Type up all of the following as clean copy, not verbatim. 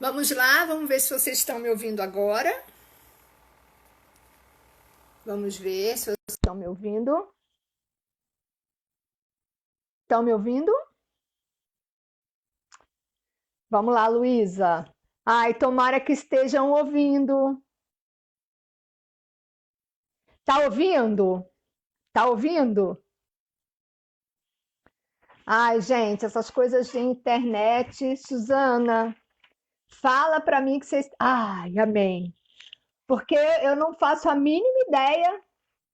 Vamos lá, vamos ver se vocês estão me ouvindo agora. Vamos ver se vocês estão me ouvindo. Estão me ouvindo? Vamos lá, Luísa. Ai, tomara que estejam ouvindo. Tá ouvindo? Tá ouvindo? Ai, gente, essas coisas de internet. Suzana, fala para mim que vocês. Ai, amém. Porque eu não faço a mínima ideia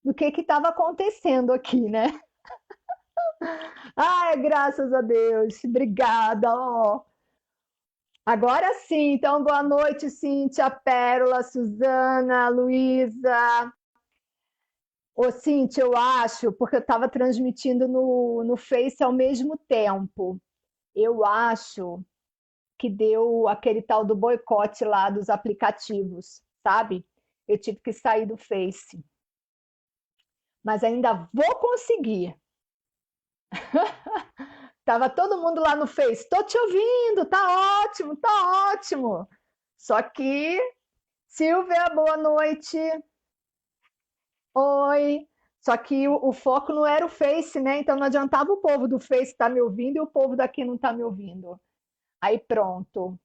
do que estava acontecendo aqui, né? Ai, graças a Deus. Obrigada, ó. Agora sim, então boa noite, Cíntia, Pérola, Suzana, Luísa. Ô, Cíntia, eu acho, porque eu estava transmitindo no Face ao mesmo tempo. Eu acho que deu aquele tal do boicote lá dos aplicativos, sabe? Eu tive que sair do Face. Mas ainda vou conseguir. Tava todo mundo lá no Face. Tô te ouvindo, tá ótimo, tá ótimo. Só que, Silvia, boa noite. Oi. Só que o foco não era o Face, né? Então não adiantava o povo do Face estar me ouvindo e o povo daqui não estar me ouvindo. Aí pronto,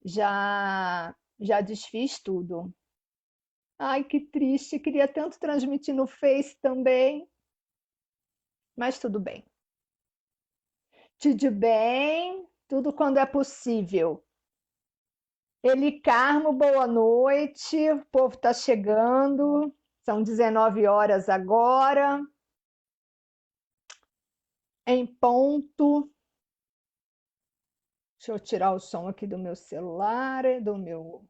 já desfiz tudo. Ai, que triste, queria tanto transmitir no Face também, mas tudo bem. Tudo bem, tudo quando é possível. Eli Carmo, boa noite. O povo está chegando. São 19 horas agora. Em ponto. Deixa eu tirar o som aqui do meu celular, do meu.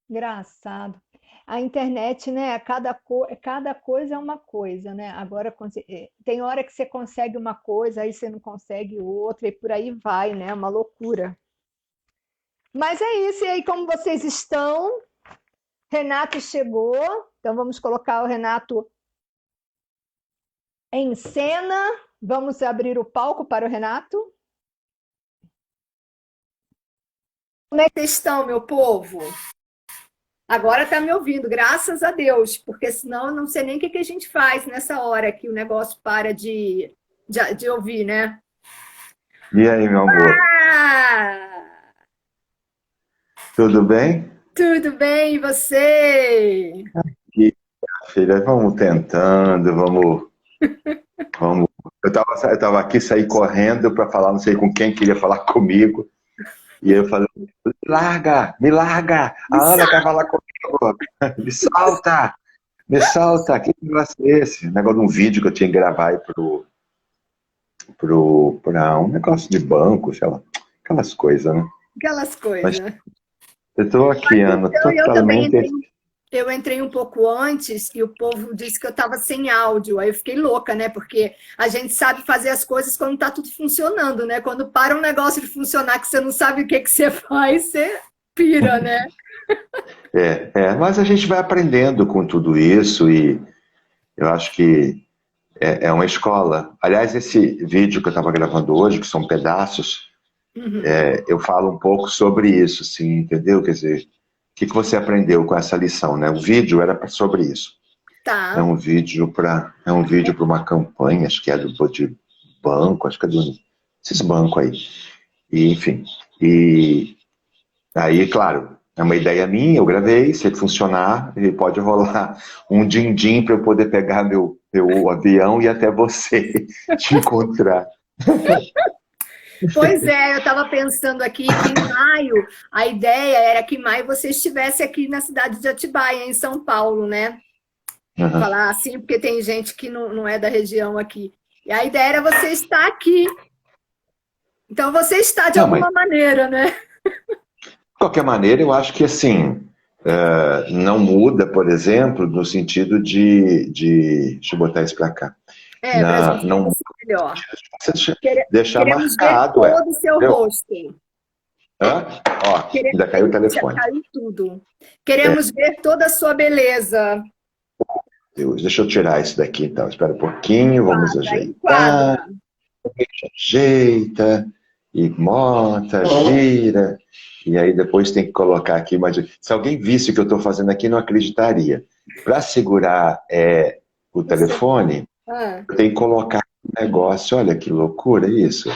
Engraçado. A internet, né? Cada coisa é uma coisa, né? Agora tem hora que você consegue uma coisa, aí você não consegue outra, e por aí vai, né? Uma loucura. Mas é isso, e aí, como vocês estão? Renato chegou, então vamos colocar o Renato em cena. Vamos abrir o palco para o Renato. Como é que vocês estão, meu povo? Agora está me ouvindo, graças a Deus, porque senão eu não sei nem o que a gente faz nessa hora que o negócio para de ouvir, né? E aí, meu amor? Ah! Tudo bem? Tudo bem, e você? E, filha, vamos tentando, vamos. Eu tava aqui, saí correndo para falar, não sei com quem queria falar comigo. E aí eu falei, me larga, a Ana quer falar comigo, me salta, que negócio é esse? Negócio de um vídeo que eu tinha que gravar aí pra um negócio de banco, sei lá, aquelas coisas, né? Aquelas Mas coisas. eu tô aqui, Ana, Então, eu também totalmente. entrei um pouco antes e o povo disse que eu estava sem áudio. Aí eu fiquei louca, né? Porque a gente sabe fazer as coisas quando está tudo funcionando, né? Quando para um negócio de funcionar que você não sabe o que você faz, você pira, né? Mas a gente vai aprendendo com tudo isso e eu acho que é uma escola. Aliás, esse vídeo que eu estava gravando hoje, que são pedaços, Uhum. eu falo um pouco sobre isso, assim, entendeu? Quer dizer, o que você aprendeu com essa lição, né? O vídeo era sobre isso. Tá. É um vídeo para uma campanha, acho que é de banco, acho que é desses bancos aí. E, enfim, e aí, claro, é uma ideia minha, eu gravei, se ele funcionar, ele pode rolar um din-din para eu poder pegar meu avião e ir até você te encontrar. Pois é, eu estava pensando aqui que em maio, a ideia era que em maio você estivesse aqui na cidade de Atibaia, em São Paulo, né? Uhum. Falar assim, porque tem gente que não é da região aqui. E a ideia era você estar aqui. Então você está de Não, mas alguma maneira, né? de qualquer maneira, eu acho que assim, não muda, por exemplo, no sentido deixa eu botar isso para cá. É, para a gente Não muda conhecer melhor. você deixar Queremos ver marcado, todo o seu entendeu? rosto. Hã? Ó, ainda caiu o Já telefone. caiu tudo. É, Queremos ver toda a sua beleza. Deus, deixa eu tirar isso daqui então. Espera um pouquinho, vamos Enquadra, ajeitar. enquadra. Ajeita. e monta, gira, e aí depois tem que colocar aqui. Mas se alguém visse o que eu estou fazendo aqui, não acreditaria. Para segurar o Você... telefone, Ah, eu tenho que colocar um negócio. Olha que loucura isso.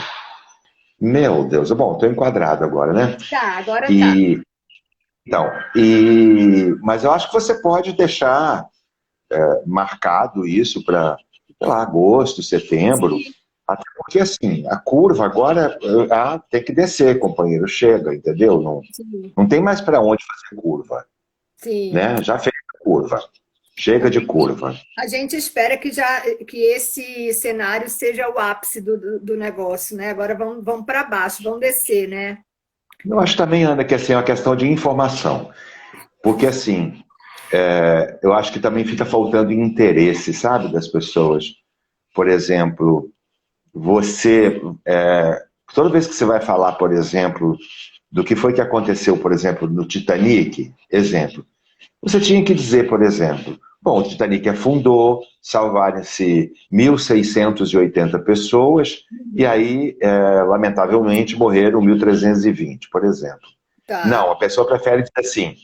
Meu Deus. Bom, estou enquadrado agora, né? tá, agora tá. E, então, mas eu acho que você pode deixar marcado isso para, sei lá, agosto, setembro. Sim, Até porque, assim, a curva agora tem que descer, companheiro. Chega, entendeu? Não, sim, não tem mais para onde fazer curva, sim. né? Já fez a curva. Chega de curva. A gente espera que esse cenário seja o ápice do negócio, né? Agora vão para baixo, vão descer, né? Eu acho também, Ana, que assim, é uma questão de informação. Porque, assim, eu acho que também fica faltando interesse, sabe, das pessoas. Por exemplo, você, toda vez que você vai falar, por exemplo, do que foi que aconteceu, por exemplo, no Titanic, exemplo, você tinha que dizer, por exemplo, bom, o Titanic afundou, salvaram-se 1.680 pessoas, e Uhum. aí, lamentavelmente, morreram 1.320, por exemplo. Tá. Não, a pessoa prefere dizer assim,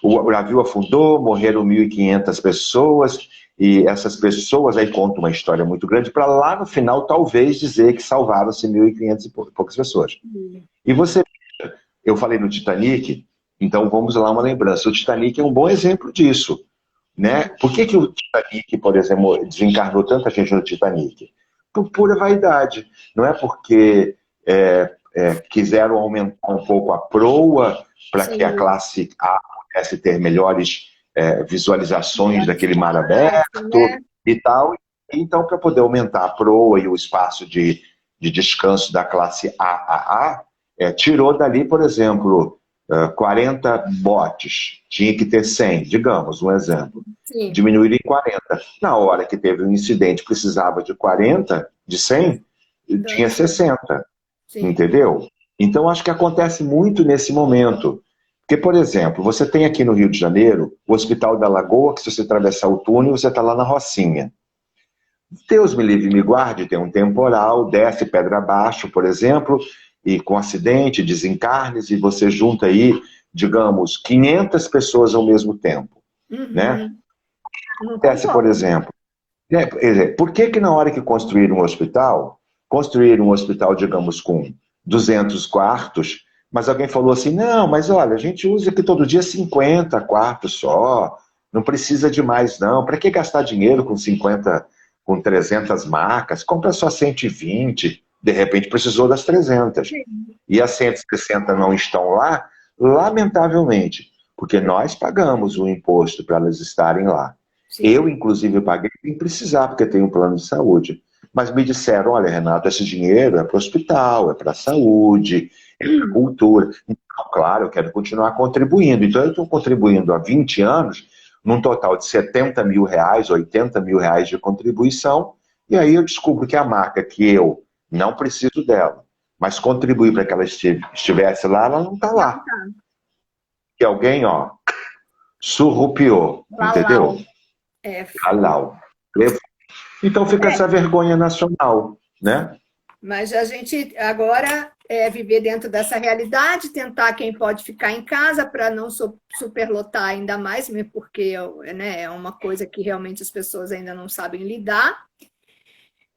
o navio afundou, morreram 1.500 pessoas, e essas pessoas aí contam uma história muito grande, para lá no final talvez dizer que salvaram-se 1.500 e poucas pessoas. Uhum. E você, eu falei no Titanic, então vamos lá uma lembrança. O Titanic é um bom exemplo disso, né? Uhum. Por que o Titanic, por exemplo, desencarnou tanta gente no Titanic? Por pura vaidade. Não é porque quiseram aumentar um pouco a proa para que a Sim, classe A pudesse ter melhores visualizações melhor daquele mar espaço, aberto né? e tal. Então, para poder aumentar a proa e o espaço de descanso da classe AAA, tirou dali, por exemplo, 40 botes, tinha que ter 100, digamos, um exemplo. Sim, Diminuíram em 40. Na hora que teve um incidente, precisava de 40, de 100, então, tinha 60, sim. entendeu? Então, acho que acontece muito nesse momento. Porque, por exemplo, você tem aqui no Rio de Janeiro o Hospital da Lagoa, que se você atravessar o túnel, você está lá na Rocinha. Deus me livre e me guarde, tem um temporal, desce pedra abaixo, por exemplo, e com acidente, desencarnes, e você junta aí, digamos, 500 pessoas ao mesmo tempo, né? Uhum. Não Desce, por concordo. exemplo, por que que na hora que construíram um hospital, digamos, com 200 quartos, mas alguém falou assim, não, mas olha, a gente usa aqui todo dia 50 quartos só, não precisa de mais não, para que gastar dinheiro com 50, com 300 macas, compra só 120, de repente precisou das 300. Sim, E as 160 não estão lá, lamentavelmente, porque nós pagamos o imposto para elas estarem lá. sim. Eu, inclusive, paguei sem precisar, porque tenho um plano de saúde. Mas me disseram, olha, Renato, esse dinheiro é para o hospital, é para a saúde, é para a cultura. Então, claro, eu quero continuar contribuindo. Então, eu estou contribuindo há 20 anos, num total de 70 mil reais, 80 mil reais de contribuição, e aí eu descubro que a marca que eu não preciso dela, mas contribuir para que ela estivesse lá, ela não está Não lá. tá. Que alguém, ó, surrupiou, entendeu? Lalau. É fogo. Alau. Então fica essa vergonha nacional, né? Mas a gente agora é viver dentro dessa realidade, tentar quem pode ficar em casa para não superlotar ainda mais, mesmo porque né, é uma coisa que realmente as pessoas ainda não sabem lidar.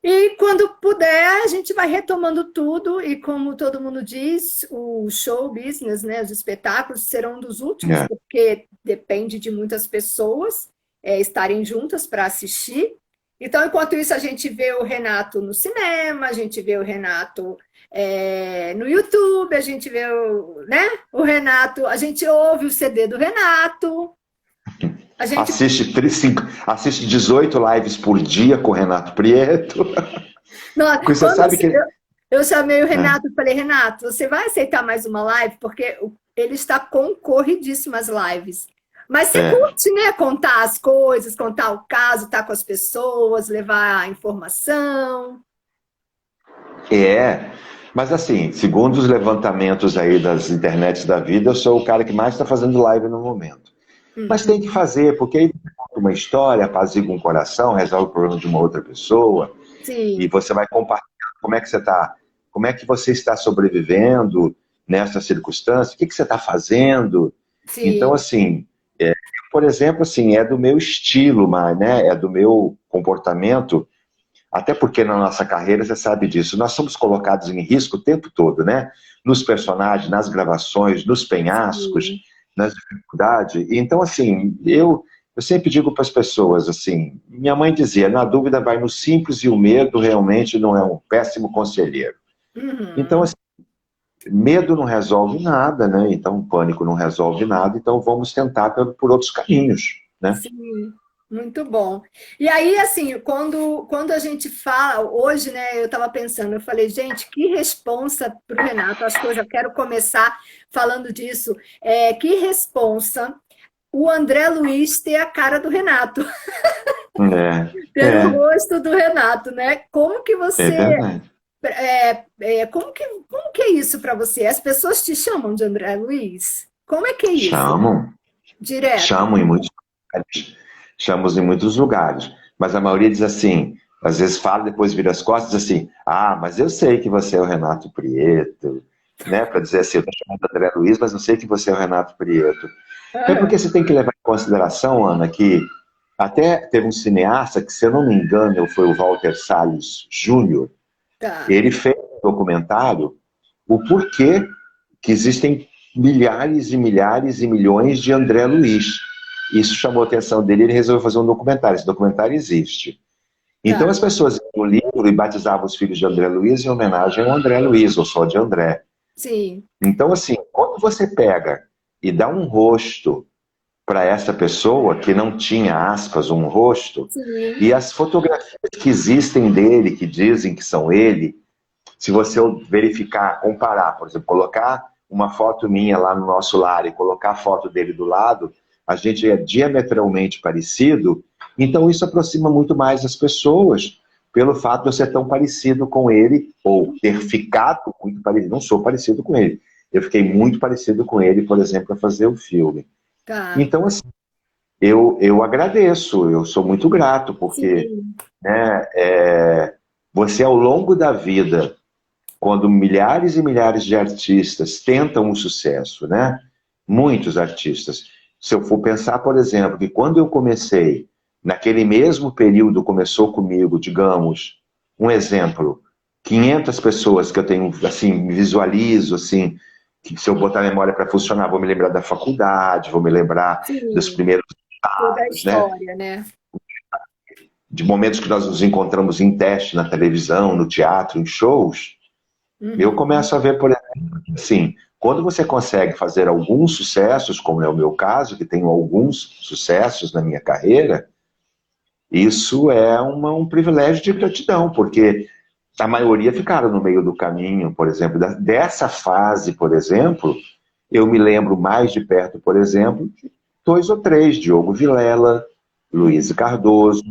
E quando puder, a gente vai retomando tudo, e como todo mundo diz, o show business, né, os espetáculos serão um dos últimos, É. porque depende de muitas pessoas estarem juntas para assistir. Então, enquanto isso, a gente vê o Renato no cinema, a gente vê o Renato no YouTube, a gente vê né, o Renato, a gente ouve o CD do Renato, a gente Assiste, assiste 18 lives por dia com o Renato Prieto. Não, Porque você quando sabe que. eu chamei o É, Renato e falei, Renato, você vai aceitar mais uma live? Porque ele está concorridíssimo às lives. Mas você é, curte, né? Contar as coisas, contar o caso, estar com as pessoas, levar a informação. é. Mas assim, segundo os levantamentos aí das internets da vida, eu sou o cara que mais está fazendo live no momento. Mas tem que Uhum. fazer, porque aí você conta uma história, apazigua um coração, resolve o problema de uma outra pessoa, e Sim, você vai compartilhar como é que você está. como é que você está sobrevivendo nessa circunstância? O que você está fazendo? Então, Sim, assim, por exemplo, assim, é do meu estilo, mas, né, é do meu comportamento, até porque na nossa carreira, você sabe disso, nós somos colocados em risco o tempo todo, né? Nos personagens, nas gravações, nos penhascos, sim. nas dificuldades. Então, assim, eu sempre digo para as pessoas, assim, minha mãe dizia, na dúvida vai no simples e o medo realmente não é um péssimo conselheiro. Então, Uhum. assim, medo não resolve nada, né? Então, pânico não resolve nada, então vamos tentar por outros caminhos, né? Sim, muito bom. E aí, assim, quando a gente fala, hoje, né, eu estava pensando, eu falei, gente, que responsa para o Renato, acho que eu já quero começar falando disso, que responsa o André Luiz ter a cara do Renato, É, ter o é, rosto do Renato, né? Como que é você, verdade. como que é isso para você? As pessoas te chamam de André Luiz? Como é que é isso? Chamam, Direto? chamam em muitos lugares. Chamamos em muitos lugares. Mas a maioria diz assim, às vezes fala, depois vira as costas e diz assim, ah, mas eu sei que você é o Renato Prieto, né? Para dizer assim, eu estou chamando André Luiz, mas eu sei que você é o Renato Prieto. É porque Aham, você tem que levar em consideração, Ana, que até teve um cineasta que, se eu não me engano, foi o Walter Salles Júnior, tá, ele fez um documentário o porquê que existem milhares e milhares e milhões de André Luiz. Isso chamou a atenção dele, ele resolveu fazer um documentário. Esse documentário existe. Então tá. as pessoas iam no livro e batizavam os filhos de André Luiz em homenagem ao André Luiz, ou só de André. Sim, Então, assim, quando você pega e dá um rosto para essa pessoa que não tinha, aspas, um rosto, sim. e as fotografias que existem dele, que dizem que são ele, se você verificar, comparar, por exemplo, colocar uma foto minha lá no nosso lar e colocar a foto dele do lado, a gente é diametralmente parecido, então isso aproxima muito mais as pessoas pelo fato de eu ser tão parecido com ele, ou ter ficado muito parecido. Não sou parecido com ele. Eu fiquei muito parecido com ele, por exemplo, para fazer o filme. Tá. Então, assim, eu agradeço, eu sou muito grato, porque Sim. né, você, ao longo da vida, quando milhares e milhares de artistas tentam um sucesso, né? Muitos artistas. Se eu for pensar, por exemplo, que quando eu comecei, naquele mesmo período começou comigo, digamos, um exemplo, 500 pessoas que eu tenho, assim, me visualizo, assim, que se eu botar a memória para funcionar, vou me lembrar da faculdade, vou me lembrar dos Sim. primeiros Toda a anos, né? história, né? De momentos que nós nos encontramos em teste na televisão, no teatro, em shows, eu Uhum. começo a ver, por exemplo, assim, quando você consegue fazer alguns sucessos, como é o meu caso, que tenho alguns sucessos na minha carreira, isso é um privilégio de gratidão, porque a maioria ficaram no meio do caminho, por exemplo, dessa fase, por exemplo, eu me lembro mais de perto, por exemplo, de dois ou três, Diogo Vilela, Luiz Uhum. Cardoso,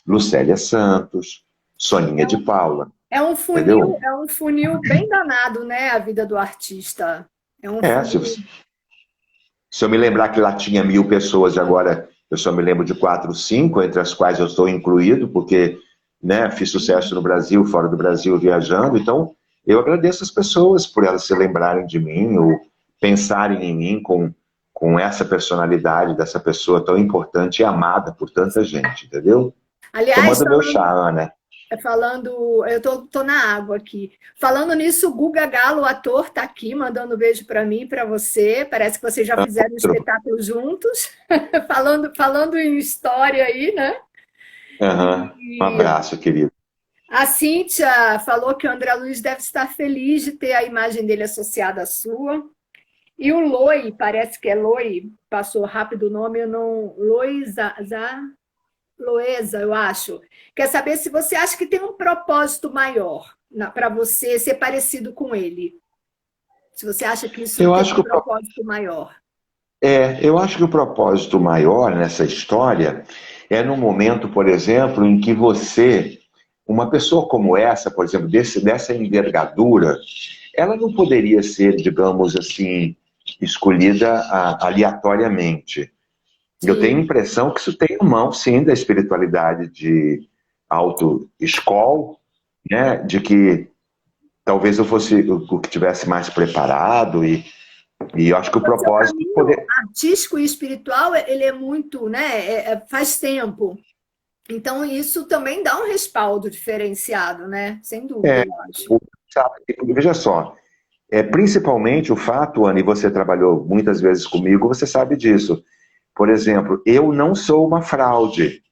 Lucélia Santos, Soninha É de um, Paula, é entendeu? um funil bem danado, né? A vida do artista. É um É, funil. se eu me lembrar que lá tinha 1.000 pessoas e agora eu só me lembro de 4, 5, entre as quais eu estou incluído, porque né, fiz sucesso no Brasil, fora do Brasil, viajando. Então, eu agradeço as pessoas por elas se lembrarem de mim ou pensarem em mim com essa personalidade dessa pessoa tão importante e amada por tanta gente, entendeu? Aliás, Tomando meu chá, Ana. eu tô na água aqui. Falando nisso, o Guga Galo, o ator, tá aqui mandando um beijo para mim e para você. Parece que vocês já fizeram um espetáculo juntos. Falando em história aí, né? Uhum. Um E abraço, querido. a Cíntia falou que o André Luiz deve estar feliz de ter a imagem dele associada à sua. E o Loi, parece que é Loi, passou rápido o nome, eu não. Loesa, eu acho. Quer saber se você acha que tem um propósito maior para você ser parecido com ele. Se você acha que isso Eu tem acho um que propósito maior. eu acho que o propósito maior nessa história é no momento, por exemplo, em que você, uma pessoa como essa, por exemplo, dessa envergadura, ela não poderia ser, digamos assim, escolhida aleatoriamente. Eu tenho a Sim, impressão que isso tem mão, sim, da espiritualidade de autoescola, né? De que talvez eu fosse o que tivesse mais preparado e eu acho que o O seu propósito é caminho poder... artístico e espiritual, ele é muito, né? Faz tempo. Então, isso também dá um respaldo diferenciado, né? Sem dúvida, É, eu acho. sabe, veja só, principalmente o fato, Anne, e você trabalhou muitas vezes comigo, você sabe disso. Por exemplo, eu não sou uma fraude,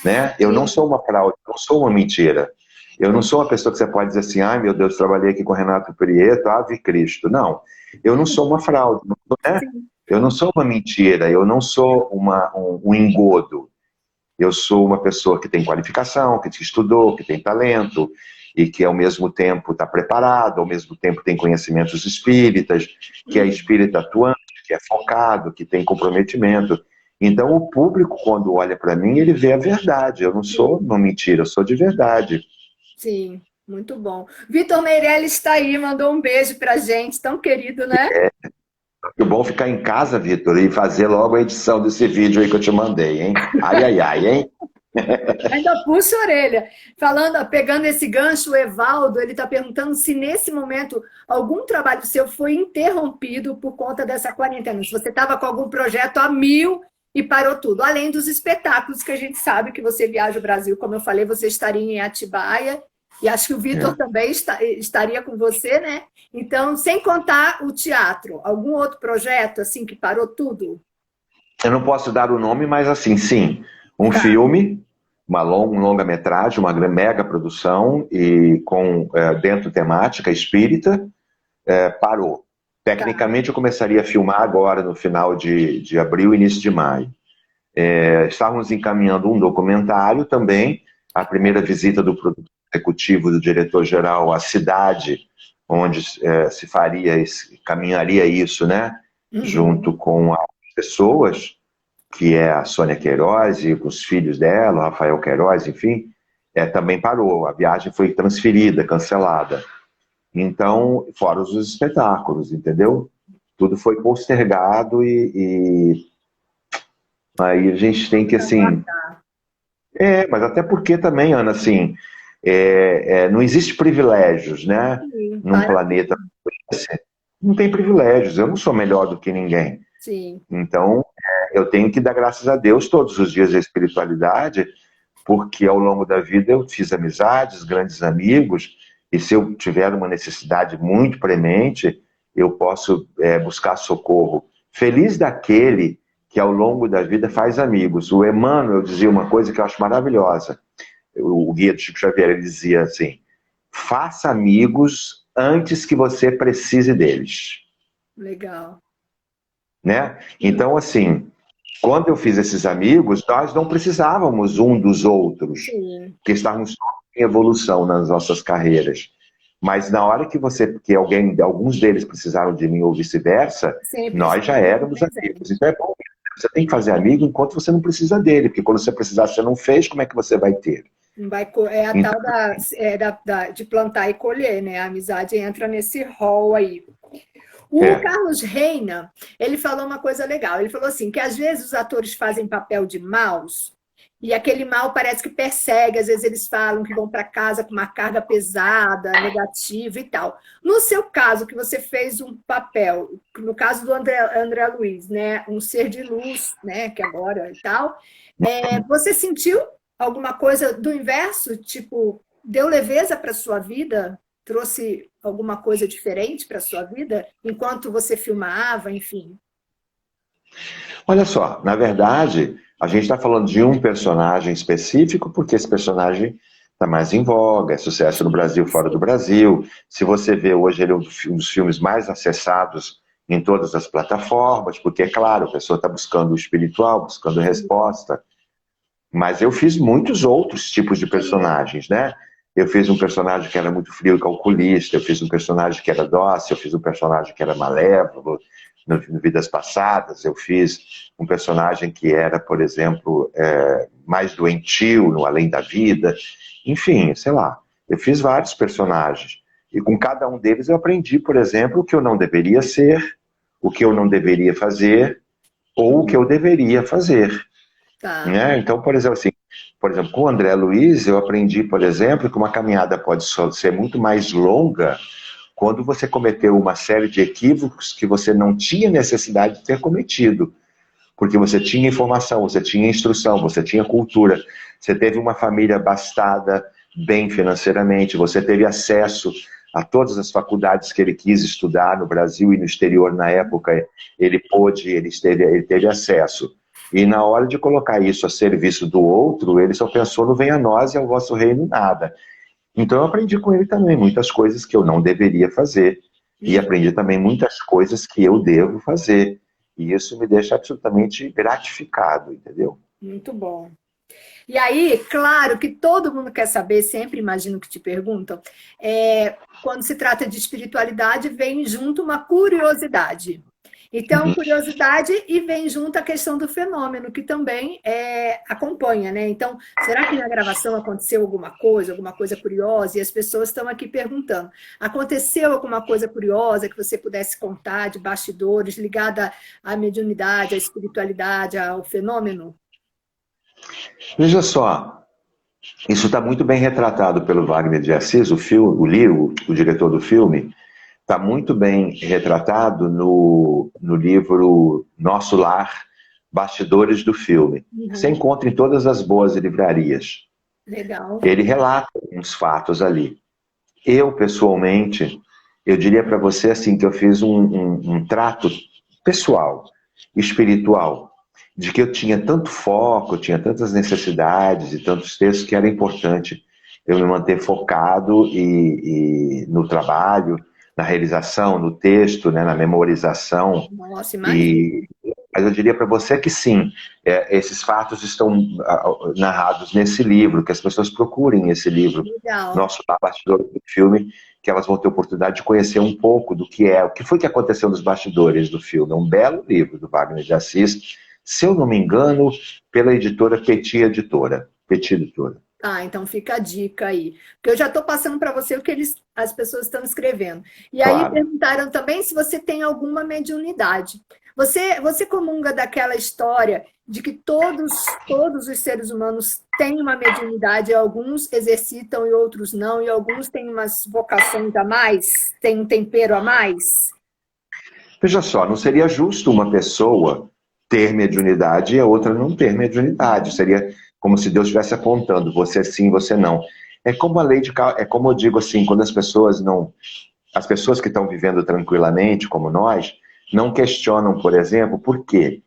né? Eu não Sim. sou uma fraude, eu não sou uma mentira. Eu não sou uma pessoa que você pode dizer assim, ai meu Deus, trabalhei aqui com o Renato Prieto, Ave Cristo. Não, eu não sou uma fraude, né? Sim. Eu não sou uma mentira, eu não sou um engodo. Eu sou uma pessoa que tem qualificação, que estudou, que tem talento e que ao mesmo tempo está preparado, ao mesmo tempo tem conhecimentos espíritas, que é espírita atuante, que é focado, que tem comprometimento. Então o público, quando olha para mim, ele vê a verdade. Eu não sou Sim. uma mentira, eu sou de verdade. Sim. Muito bom. Vitor Meirelles está aí, mandou um beijo pra gente, tão querido, né? Que bom ficar em casa, Vitor, e fazer logo a edição desse vídeo aí que eu te mandei, hein? Ai, ai, ai, hein? Ainda puxa a orelha. Falando, pegando esse gancho, o Evaldo, ele está perguntando se nesse momento algum trabalho seu foi interrompido por conta dessa quarentena. Se você estava com algum projeto a mil e parou tudo. Além dos espetáculos que a gente sabe que você viaja o Brasil, como eu falei, você estaria em Atibaia, e acho que o Vitor É. também estaria com você, né? Então, sem contar o teatro, algum outro projeto assim que parou tudo? Eu não posso dar o nome, mas assim, sim, um Tá, filme, um longa-metragem, uma mega produção e com dentro temática espírita, parou. tá. Tecnicamente, eu começaria a filmar agora no final de abril, início de maio. Estávamos encaminhando um documentário também, a primeira visita do produtor executivo do diretor-geral à cidade, onde caminharia isso, né? Junto Uhum. com as pessoas, que é a Sônia Queiroz e os filhos dela, o Rafael Queiroz, enfim, também parou. A viagem foi transferida, cancelada. Então, fora os espetáculos, entendeu? Tudo foi postergado e aí a gente tem que, Tudo assim... aguardar. Mas até porque também, Ana, assim, não existe privilégios, né? Sim, Num para planeta tudo. assim. Não tem privilégios, eu não sou melhor do que ninguém. Sim, Então, eu tenho que dar graças a Deus todos os dias da espiritualidade, porque ao longo da vida eu fiz amizades, grandes amigos, e se eu tiver uma necessidade muito premente, eu posso buscar socorro. Feliz daquele que ao longo da vida faz amigos. O Emmanuel dizia uma coisa que eu acho maravilhosa. O guia do Chico Xavier ele dizia assim: faça amigos antes que você precise deles. legal. Né? Então, assim, quando eu fiz esses amigos, nós não precisávamos um dos outros, Sim, porque estávamos em evolução nas nossas carreiras. Mas na hora que alguns deles precisaram de mim ou vice-versa, sempre nós já esteve éramos amigos. presente. Então é bom, você tem que fazer amigo enquanto você não precisa dele, porque quando você precisar, você não fez, como é que você vai ter? Não vai, é a Então, tal de plantar e colher, né? A amizade entra nesse rol aí. O é, Carlos Reina, ele falou uma coisa legal. Ele falou assim, que às vezes os atores fazem papel de maus e aquele mal parece que persegue. Às vezes eles falam que vão para casa com uma carga pesada, negativa e tal. No seu caso, que você fez um papel, no caso do André Luiz, né, um ser de luz, né, que agora e tal, você sentiu alguma coisa do inverso? Tipo, deu leveza para sua vida? Trouxe alguma coisa diferente para sua vida enquanto você filmava, enfim? olha só, na verdade, a gente está falando de um personagem específico, porque esse personagem está mais em voga, é sucesso no Brasil, fora do Sim, Brasil. Se você vê hoje, ele é um dos filmes mais acessados em todas as plataformas, porque, é claro, a pessoa está buscando o espiritual, buscando resposta. Mas eu fiz muitos outros tipos de sim, personagens, né? Eu fiz um personagem que era muito frio e calculista, eu fiz um personagem que era dócil, eu fiz um personagem que era malévolo no Vidas Passadas, eu fiz um personagem que era, por exemplo, mais doentio no Além da Vida. Enfim, sei lá, eu fiz vários personagens. E com cada um deles eu aprendi, por exemplo, o que eu não deveria ser, o que eu não deveria fazer, ou o que eu deveria fazer. tá. Né? Então, por exemplo, com o André Luiz, eu aprendi, por exemplo, que uma caminhada pode ser muito mais longa quando você cometeu uma série de equívocos que você não tinha necessidade de ter cometido. Porque você tinha informação, você tinha instrução, você tinha cultura, você teve uma família abastada bem financeiramente, você teve acesso a todas as faculdades que ele quis estudar no Brasil e no exterior na época, ele teve acesso. E na hora de colocar isso a serviço do outro, ele só pensou no venha a nós e ao vosso reino nada. Então eu aprendi com ele também muitas coisas que eu não deveria fazer. E aprendi também muitas coisas que eu devo fazer. E isso me deixa absolutamente gratificado, entendeu? Muito bom. E aí, claro que todo mundo quer saber, sempre imagino que te perguntam, quando se trata de espiritualidade, vem junto uma curiosidade. Então, curiosidade e vem junto a questão do fenômeno, que também acompanha, né? Então, será que na gravação aconteceu alguma coisa curiosa? E as pessoas estão aqui perguntando. Aconteceu alguma coisa curiosa que você pudesse contar de bastidores, ligada à mediunidade, à espiritualidade, ao fenômeno? Veja só, isso está muito bem retratado pelo Wagner de Assis, o diretor do filme, está muito bem retratado no livro Nosso Lar, Bastidores do Filme. Você encontra em todas as boas livrarias. Legal. Ele relata uns fatos ali. Eu, pessoalmente, eu diria para você assim, que eu fiz um trato pessoal, espiritual, de que eu tinha tanto foco, eu tinha tantas necessidades e tantos textos que era importante eu me manter focado no trabalho, na realização, no texto, né, na memorização. Nossa, imagina. Mas eu diria para você que sim, esses fatos estão narrados nesse livro, que as pessoas procurem esse livro, Legal. Nosso Bastidor do Filme, que elas vão ter oportunidade de conhecer um pouco do que o que foi que aconteceu nos bastidores do filme. É um belo livro do Wagner de Assis, se eu não me engano, pela editora Petit Editora. Ah, então fica a dica aí. Porque eu já estou passando para você o que as pessoas estão escrevendo. E aí Claro. perguntaram também se você tem alguma mediunidade. Você comunga daquela história de que todos os seres humanos têm uma mediunidade, e alguns exercitam e outros não, e alguns têm umas vocações a mais, têm um tempero a mais? Veja só, não seria justo uma pessoa ter mediunidade e a outra não ter mediunidade. Seria como se Deus estivesse apontando, você sim, você não. É como a lei é como eu digo assim, quando as pessoas que estão vivendo tranquilamente, como nós, não questionam, por exemplo, por quê?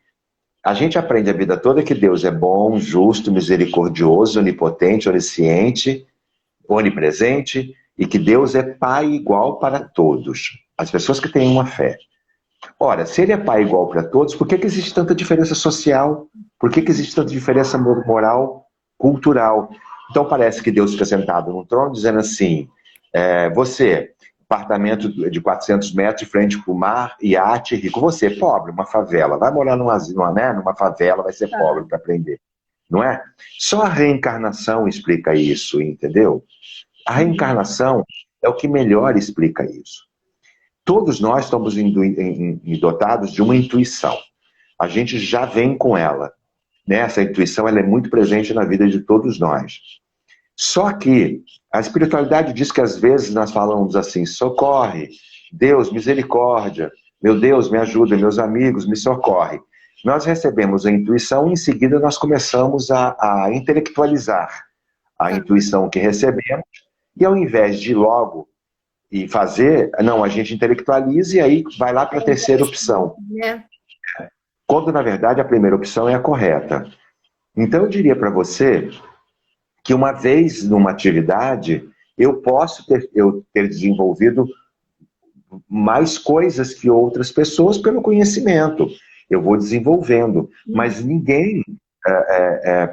A gente aprende a vida toda que Deus é bom, justo, misericordioso, onipotente, onisciente, onipresente, e que Deus é Pai igual para todos. As pessoas que têm uma fé. Ora, se ele é pai igual para todos, por que existe tanta diferença social? Por que existe tanta diferença moral, cultural? Então parece que Deus fica sentado num trono dizendo assim, você, apartamento de 400 metros de frente para o mar, iate, rico. Você, pobre, uma favela, vai morar numa favela, vai ser pobre para aprender. Não é? Só a reencarnação explica isso, entendeu? A reencarnação é o que melhor explica isso. Todos nós estamos dotados de uma intuição. A gente já vem com ela. Né? Essa intuição ela é muito presente na vida de todos nós. Só que a espiritualidade diz que às vezes nós falamos assim, socorre, Deus, misericórdia, meu Deus, me ajuda, meus amigos, me socorre. Nós recebemos a intuição e em seguida nós começamos a intelectualizar a intuição que recebemos e ao invés de logo e fazer, não, a gente intelectualiza e aí vai lá para a terceira opção. Quando, na verdade, a primeira opção é a correta. Então, eu diria para você que uma vez numa atividade, eu posso ter desenvolvido mais coisas que outras pessoas pelo conhecimento. Eu vou desenvolvendo, mas ninguém...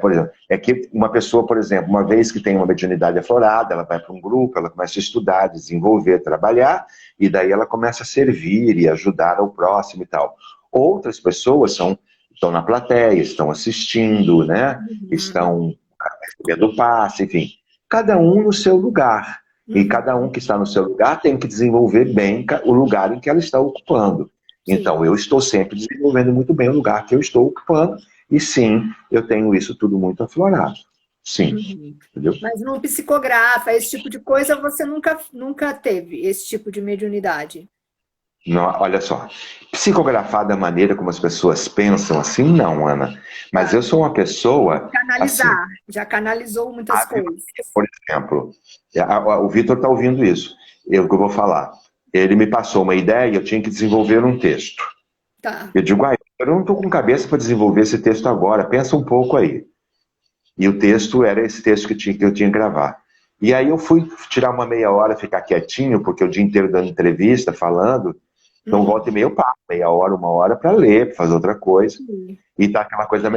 por exemplo, é que uma pessoa, por exemplo, uma vez que tem uma mediunidade aflorada, ela vai para um grupo, ela começa a estudar, desenvolver, trabalhar, e daí ela começa a servir e ajudar ao próximo e tal. Outras pessoas estão na plateia, estão assistindo, né? Estão recebendo passe, enfim. Cada um no seu lugar. E cada um que está no seu lugar tem que desenvolver bem o lugar em que ela está ocupando. Então, eu estou sempre desenvolvendo muito bem o lugar que eu estou ocupando, e sim, eu tenho isso tudo muito aflorado. Sim, Uhum. entendeu? Mas não psicografa, esse tipo de coisa, você nunca teve esse tipo de mediunidade? Não, olha só, psicografar da maneira como as pessoas pensam, assim, não, Ana. Mas Tá. eu sou uma pessoa, assim, Canalizar, já canalizou muitas coisas. por exemplo, o Vitor está ouvindo isso, o que eu vou falar. Ele me passou uma ideia e eu tinha que desenvolver um texto. Tá. Eu digo, eu não estou com cabeça para desenvolver esse texto agora, pensa um pouco aí. E o texto era esse texto que eu tinha que gravar. E aí eu fui tirar uma meia hora, ficar quietinho, porque o dia inteiro dando entrevista, falando. Então, volta e meia eu paro, meia hora, uma hora para ler, para fazer outra coisa. Sim. E tá aquela coisa,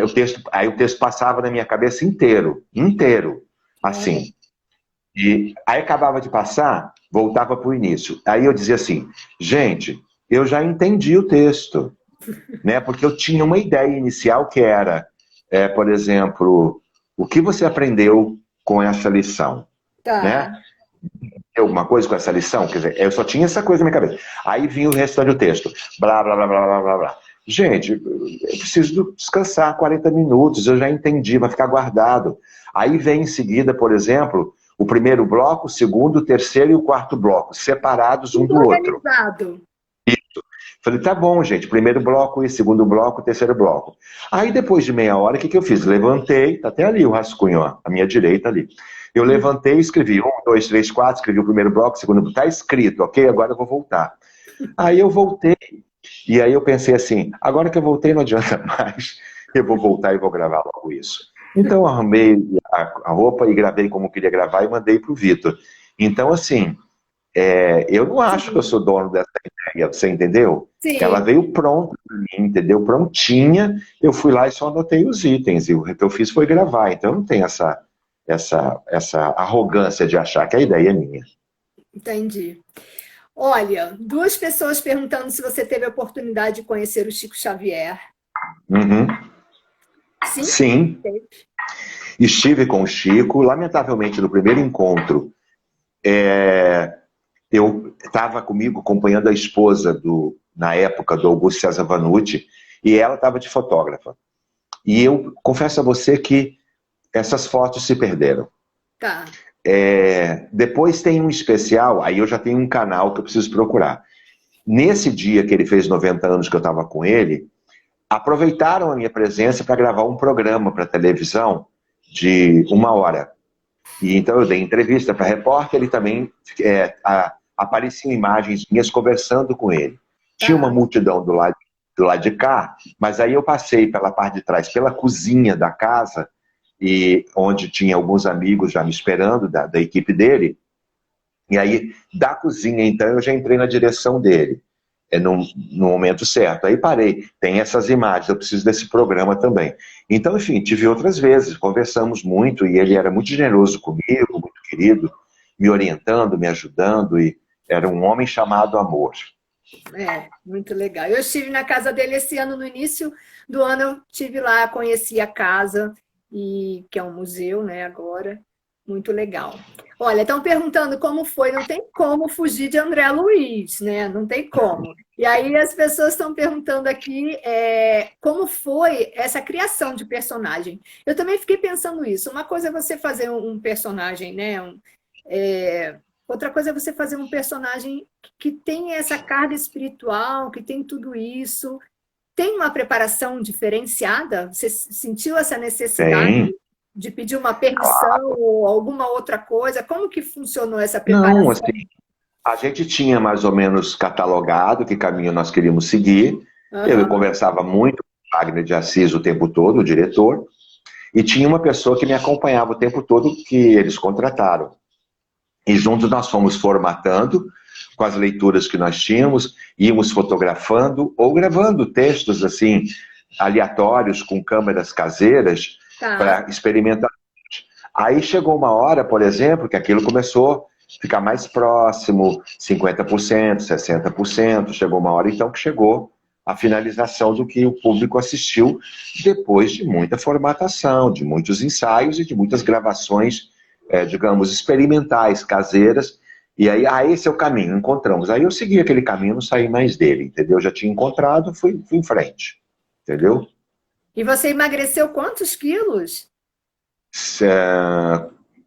aí o texto passava na minha cabeça inteiro, Olha, assim. E aí acabava de passar, voltava para o início. Aí eu dizia assim, gente, eu já entendi o texto, né? Porque eu tinha uma ideia inicial que era, por exemplo, o que você aprendeu com essa lição, tá. né? Alguma coisa com essa lição? Quer dizer, eu só tinha essa coisa na minha cabeça. Aí vinha o restante do texto. Blá, blá, blá, blá, blá, blá, blá. Gente, eu preciso descansar 40 minutos, eu já entendi, vai ficar guardado. Aí vem em seguida, por exemplo, o primeiro bloco, o segundo, o terceiro e o quarto bloco, separados um Tudo do outro. organizado. Falei, tá bom, gente, primeiro bloco e segundo bloco, terceiro bloco. Aí depois de meia hora, o que, que eu fiz? Levantei, tá até ali o rascunho, ó, à minha direita ali. Eu Hum. levantei, escrevi 1, 2, 3, 4, escrevi o primeiro bloco, o segundo bloco, tá escrito, ok, agora eu vou voltar. Aí eu voltei, e aí eu pensei assim, agora que eu voltei não adianta mais, eu vou voltar e vou gravar logo isso. Então eu arrumei a roupa e gravei como eu queria gravar e mandei pro Vitor. Então, assim, eu não acho que eu Sim, sou dono dessa ideia, você entendeu? Ela sim, veio pronta para mim, entendeu? Prontinha, eu fui lá e só anotei os itens, e o que eu fiz foi gravar, então eu não tenho essa arrogância de achar que a ideia é minha. entendi. Olha, duas pessoas perguntando se você teve a oportunidade de conhecer o Chico Xavier. Uhum. Sim? Sim, Teve. estive com o Chico, lamentavelmente no primeiro encontro, eu estava comigo acompanhando a esposa na época, do Augusto César Vanucci, e ela estava de fotógrafa. E eu confesso a você que essas fotos se perderam. Tá. Depois tem um especial, aí eu já tenho um canal que eu preciso procurar. Nesse dia que ele fez 90 anos que eu estava com ele, aproveitaram a minha presença para gravar um programa para televisão de 1 hora. E então eu dei entrevista para repórter, ele também apareciam imagens minhas conversando com ele. Tinha uma Tá. multidão do lado de cá, mas aí eu passei pela parte de trás, pela cozinha da casa, e onde tinha alguns amigos já me esperando, da equipe dele, e aí da cozinha então eu já entrei na direção dele, no momento certo. Aí parei, tem essas imagens, eu preciso desse programa também. Então, enfim, tive outras vezes, conversamos muito, e ele era muito generoso comigo, muito querido, me orientando, me ajudando, e era um homem chamado amor. Muito legal. Eu estive na casa dele esse ano, no início do ano, eu estive lá, conheci a casa, e que é um museu, né, agora. Muito legal. Olha, estão perguntando como foi, não tem como fugir de André Luiz, né? Não tem como. E aí as pessoas estão perguntando aqui como foi essa criação de personagem. Eu também fiquei pensando isso. Uma coisa é você fazer um personagem, né? Outra coisa é você fazer um personagem que tem essa carga espiritual, que tem tudo isso. Tem uma preparação diferenciada? Você sentiu essa necessidade Tem. de pedir uma permissão ou alguma outra coisa? Como que funcionou essa Não, assim, preparação? a gente tinha mais ou menos catalogado que caminho nós queríamos seguir. Eu Aham, conversava muito com o Wagner de Assis o tempo todo, o diretor, e tinha uma pessoa que me acompanhava o tempo todo que eles contrataram. E juntos nós fomos formatando com as leituras que nós tínhamos, íamos fotografando ou gravando textos assim aleatórios com câmeras caseiras tá. para experimentar. Aí chegou uma hora, por exemplo, que aquilo começou a ficar mais próximo, 50%, 60%. Chegou uma hora então que chegou a finalização do que o público assistiu depois de muita formatação, de muitos ensaios e de muitas gravações, digamos, experimentais, caseiras. E aí, esse é o caminho, encontramos. Aí eu segui aquele caminho, não saí mais dele, entendeu? Já tinha encontrado, fui em frente, entendeu? E você emagreceu quantos quilos?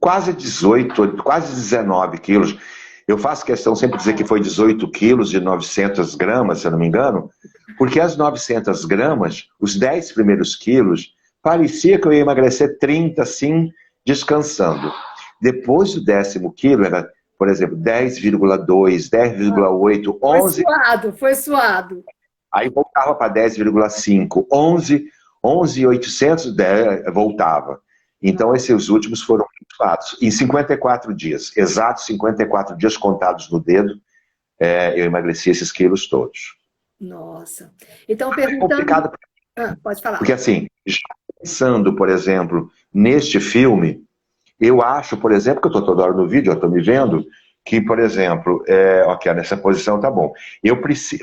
quase 18, quase 19 quilos. Eu faço questão sempre de dizer que foi 18 quilos de 900 gramas, se eu não me engano, porque as 900 gramas, os 10 primeiros quilos, parecia que eu ia emagrecer 30, assim, descansando. Depois do 10º quilo, era, por exemplo, 10,2, 10,8, 11... Foi suado. Aí voltava para 10,5, 11,800, voltava. Então, esses últimos foram muito fatos. Em 54 dias, exatos 54 dias contados no dedo, eu emagreci esses quilos todos. Nossa. Então, perguntando... É complicado, pode falar. porque assim, já pensando, por exemplo, neste filme, eu acho, por exemplo, que eu estou toda hora no vídeo, eu estou me vendo, que, por exemplo, ok, nessa posição tá bom.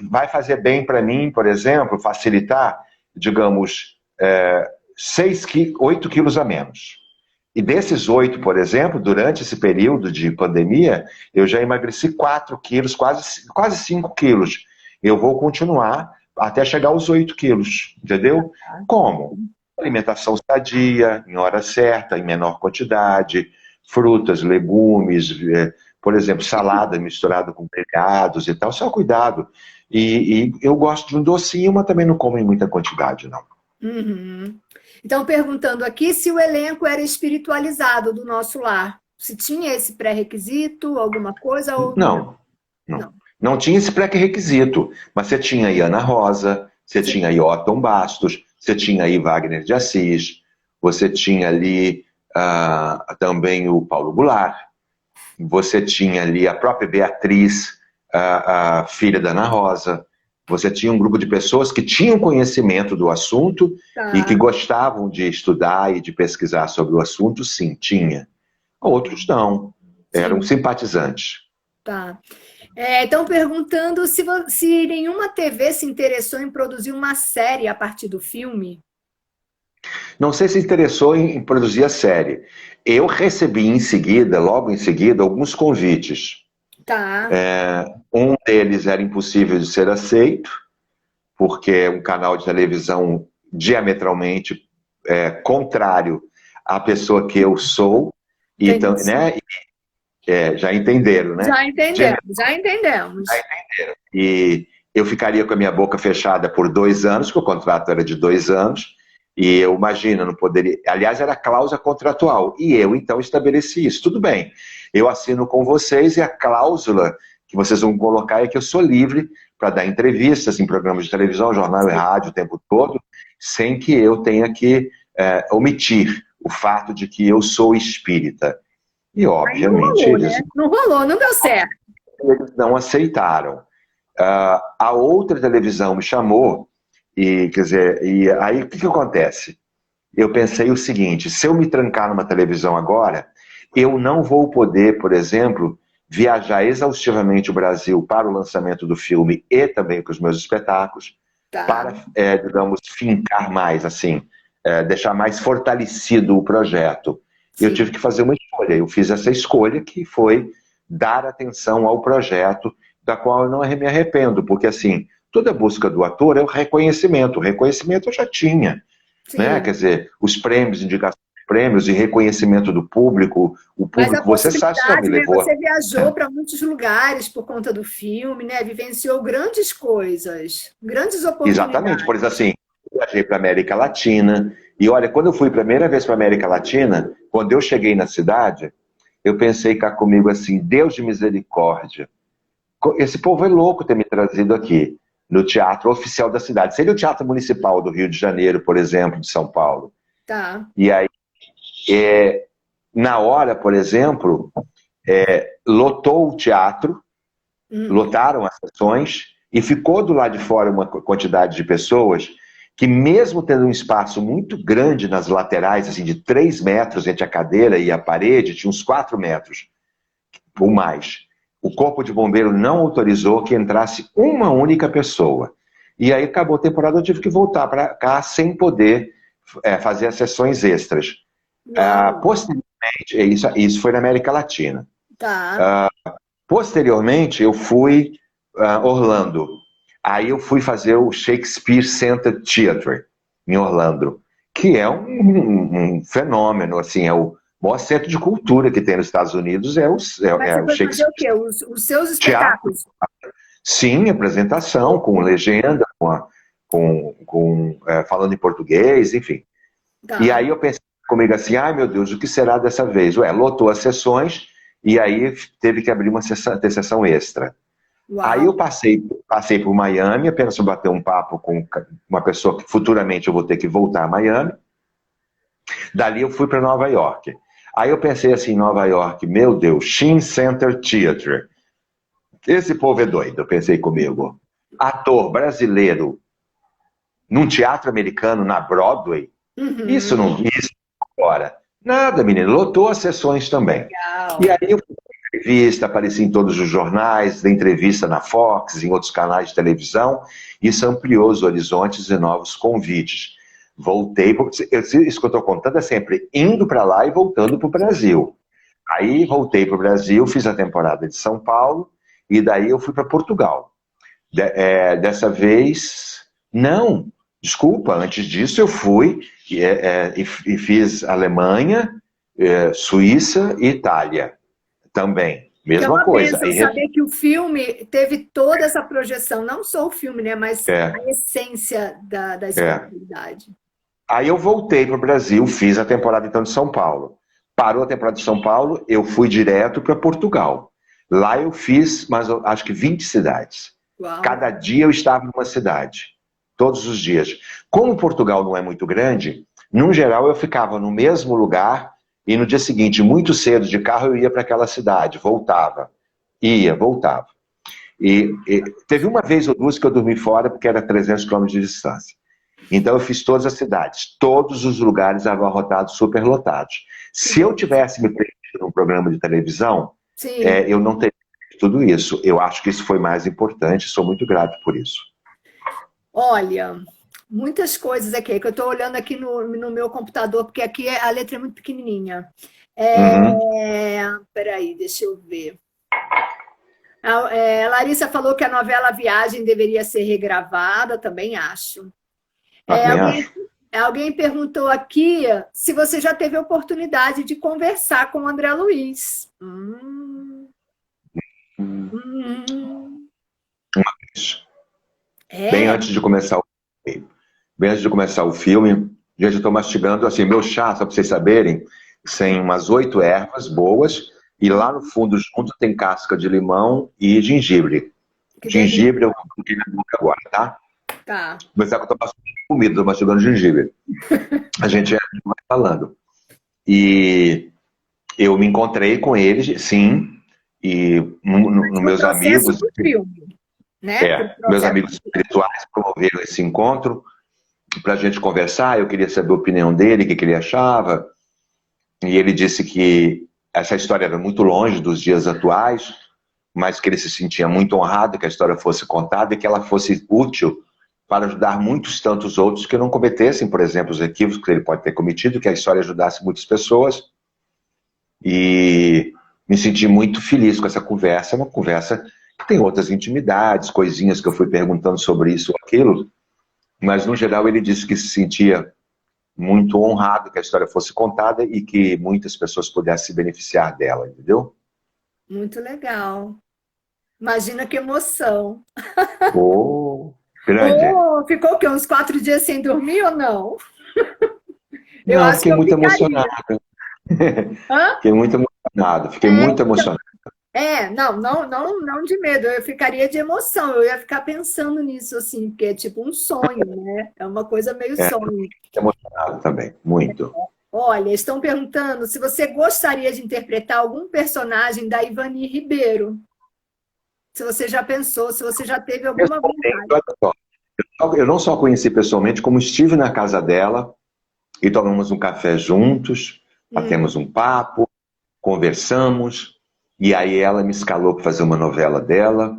Vai fazer bem para mim, por exemplo, facilitar, digamos, 8 quilos a menos. E desses 8, por exemplo, durante esse período de pandemia, eu já emagreci 4 quilos, quase 5 quilos. Eu vou continuar até chegar aos 8 quilos, entendeu? Como? Alimentação sadia, em hora certa, em menor quantidade, frutas, legumes, por exemplo, salada misturada com grelhados e tal, só cuidado. E eu gosto de um docinho, mas também não como em muita quantidade, não. Uhum. Então, perguntando aqui se o elenco era espiritualizado do nosso lar. Se tinha esse pré-requisito, alguma coisa ou não? Não tinha esse pré-requisito, mas você tinha aí Ana Rosa, você tinha aí Otton Bastos, você tinha aí Wagner de Assis, você tinha ali também o Paulo Goulart, você tinha ali a própria Beatriz, a filha da Ana Rosa, você tinha um grupo de pessoas que tinham conhecimento do assunto e que gostavam de estudar e de pesquisar sobre o assunto, sim, tinha. Outros não, eram simpatizantes. Tá. Estão perguntando se nenhuma TV se interessou em produzir uma série a partir do filme. Não sei se interessou em produzir a série. Eu recebi em seguida, logo em seguida, alguns convites. Tá. Um deles era impossível de ser aceito, porque é um canal de televisão diametralmente contrário à pessoa que eu sou. Então, né? Já entenderam, né? Já entendemos. E eu ficaria com a minha boca fechada por 2 anos, porque o contrato era de 2 anos, e eu imagino, não poderia... Aliás, era cláusula contratual, e eu então estabeleci isso. Tudo bem, eu assino com vocês, e a cláusula que vocês vão colocar é que eu sou livre para dar entrevistas em programas de televisão, jornal e rádio o tempo todo, sem que eu tenha que omitir o fato de que eu sou espírita. E, obviamente, não rolou, não deu certo. Eles não aceitaram. A outra televisão me chamou, e aí o que acontece? Eu pensei o seguinte: se eu me trancar numa televisão agora, eu não vou poder, por exemplo, viajar exaustivamente o Brasil para o lançamento do filme e também para os meus espetáculos, para, digamos, fincar mais, assim, deixar mais fortalecido o projeto. Sim. Eu tive que fazer uma escolha. Eu fiz essa escolha, que foi dar atenção ao projeto, da qual eu não me arrependo, porque assim, toda busca do ator é o reconhecimento. O reconhecimento eu já tinha, né? Quer dizer, os prêmios, indicações de prêmios e reconhecimento do público, o público, você sabe, que me levou. Você viajou para muitos lugares por conta do filme, né? Vivenciou grandes coisas, grandes oportunidades. Exatamente, por exemplo, assim, eu viajei para a América Latina, e olha, quando eu fui a primeira vez para a América Latina, quando eu cheguei na cidade, eu pensei cá comigo assim: Deus de misericórdia, esse povo é louco ter me trazido aqui, no teatro oficial da cidade. Seria o Teatro Municipal do Rio de Janeiro, por exemplo, de São Paulo. Tá. E aí, na hora, por exemplo, lotou o teatro, lotaram as sessões, e ficou do lado de fora uma quantidade de pessoas que, mesmo tendo um espaço muito grande nas laterais, assim, de 3 metros entre a cadeira e a parede, tinha uns 4 metros ou mais. O Corpo de Bombeiro não autorizou que entrasse uma única pessoa. E aí acabou a temporada, eu tive que voltar para cá sem poder fazer as sessões extras. Posteriormente, isso foi na América Latina. Tá. Posteriormente, eu fui Orlando. Aí eu fui fazer o Shakespeare Center Theatre em Orlando. que é um fenômeno, assim, é o maior centro de cultura que tem nos Estados Unidos, é Mas você o foi fazer o Shakespeare quê? Os seus Teatro. espetáculos? Sim, apresentação, com legenda, falando em português, enfim. E Tá. aí eu pensei comigo assim, ai meu Deus, o que será dessa vez? Ué, lotou as sessões e aí teve que abrir ter sessão extra. Aí eu Uau. passei por Miami, apenas para bater um papo com uma pessoa que futuramente eu vou ter que voltar a Miami. Dali eu fui para Nova York. Aí eu pensei assim, Nova York, meu Deus, Sheen Center Theatre. Esse povo é doido, eu pensei comigo. Ator brasileiro num teatro americano na Broadway, isso Uhum. não isso agora. Nada, menino, lotou as sessões também. Legal. E aí eu fui pra entrevista, apareci em todos os jornais, dei entrevista na Fox, em outros canais de televisão, isso ampliou os horizontes e novos convites. Voltei, isso que eu estou contando é sempre indo para lá e voltando para o Brasil. Aí voltei para o Brasil, fiz a temporada de São Paulo, e daí eu fui para Portugal. Dessa vez, não, desculpa, antes disso eu fui e fiz Alemanha, Suíça e Itália também, Que é mesma uma coisa. bênção saber que o filme teve toda essa projeção, não só o filme, né, mas É, a essência da é. espiritualidade. Aí eu voltei para o Brasil, fiz a temporada então de São Paulo. Parou a temporada de São Paulo, eu fui direto para Portugal. Lá eu fiz, mas eu acho que 20 cidades. Uau. Cada dia eu estava numa cidade, todos os dias. Como Portugal não é muito grande, num geral eu ficava no mesmo lugar e no dia seguinte, muito cedo de carro, eu ia para aquela cidade, voltava, voltava. E teve uma vez ou duas que eu dormi fora porque era 300 quilômetros de distância. Então eu fiz todas as cidades, todos os lugares abarrotados, superlotados. Se eu tivesse me preenchido num programa de televisão, Sim. eu não teria feito tudo isso. Eu acho que isso foi mais importante, sou muito grato por isso. Olha, muitas coisas aqui, que eu estou olhando aqui no meu computador, porque aqui a letra é muito pequenininha. Uhum. Peraí, deixa eu ver. A Larissa falou que a novela Viagem deveria ser regravada, também acho. Também Alguém, acho. alguém perguntou aqui se você já teve a oportunidade de conversar com o André Luiz. Hum. Isso. Bem É, antes de começar o filme, gente, eu estou mastigando assim, meu chá, só para vocês saberem, tem umas 8 ervas boas, e lá no fundo junto tem casca de limão e gengibre. que delícia. Gengibre eu coloquei na boca agora, tá? Tá. Mas é que eu tô mastigando comida, tô mastigando gengibre. A gente vai falando. E eu me encontrei com ele, sim, e no Pro meus processo amigos, do filme, né? Pro meus processo. amigos espirituais promoveram esse encontro para a gente conversar. Eu queria saber a opinião dele, o que ele achava. E ele disse que essa história era muito longe dos dias atuais, mas que ele se sentia muito honrado que a história fosse contada e que ela fosse útil para ajudar muitos tantos outros que não cometessem, por exemplo, os equívocos que ele pode ter cometido, que a história ajudasse muitas pessoas. E me senti muito feliz com essa conversa, uma conversa que tem outras intimidades, coisinhas que eu fui perguntando sobre isso ou aquilo, mas no geral ele disse que se sentia muito honrado que a história fosse contada e que muitas pessoas pudessem se beneficiar dela, entendeu? Muito legal. Imagina que emoção. Oh, grande. Oh, ficou o quê? Uns 4 dias sem dormir ou não? Eu Não, acho que fiquei eu muito ficaria. emocionado. Hã? Fiquei muito emocionado, fiquei muito emocionado. Não de medo, eu ficaria de emoção, eu ia ficar pensando nisso, assim, porque é tipo um sonho, né? É uma coisa meio É, sonho. emocionado também, muito. Olha, estão perguntando se você gostaria de interpretar algum personagem da Ivani Ribeiro. Se você já pensou, se você já teve alguma Pessoalmente, vontade. olha só, eu não só conheci pessoalmente, como estive na casa dela e tomamos um café juntos, Hum, batemos um papo, conversamos, e aí ela me escalou para fazer uma novela dela,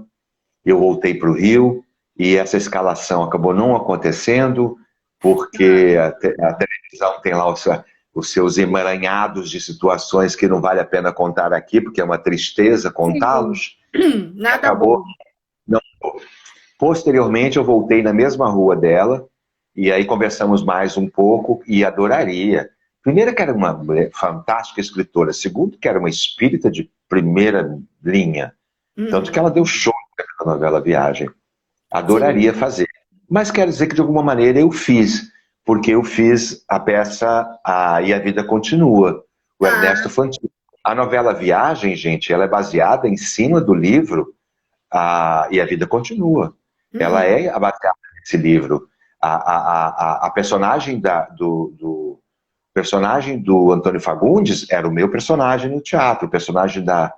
eu voltei para o Rio, e essa escalação acabou não acontecendo, porque a televisão tem lá os seus emaranhados de situações que não vale a pena contar aqui, porque é uma tristeza sim, contá-los, e nada acabou bom. não. Posteriormente, eu voltei na mesma rua dela, E aí conversamos mais um pouco e adoraria. Primeiro, que era uma mulher fantástica escritora. Segundo, que era uma espírita de primeira linha. Tanto que ela deu show na novela Viagem. Adoraria fazer. Mas quero dizer que, de alguma maneira, eu fiz. Porque eu fiz a peça E a Vida Continua. O Ernesto Fantini. A novela Viagem, gente, ela é baseada em cima do livro E a Vida Continua. Ela é baseada nesse livro. A personagem do personagem do Antônio Fagundes era o meu personagem no teatro. O personagem da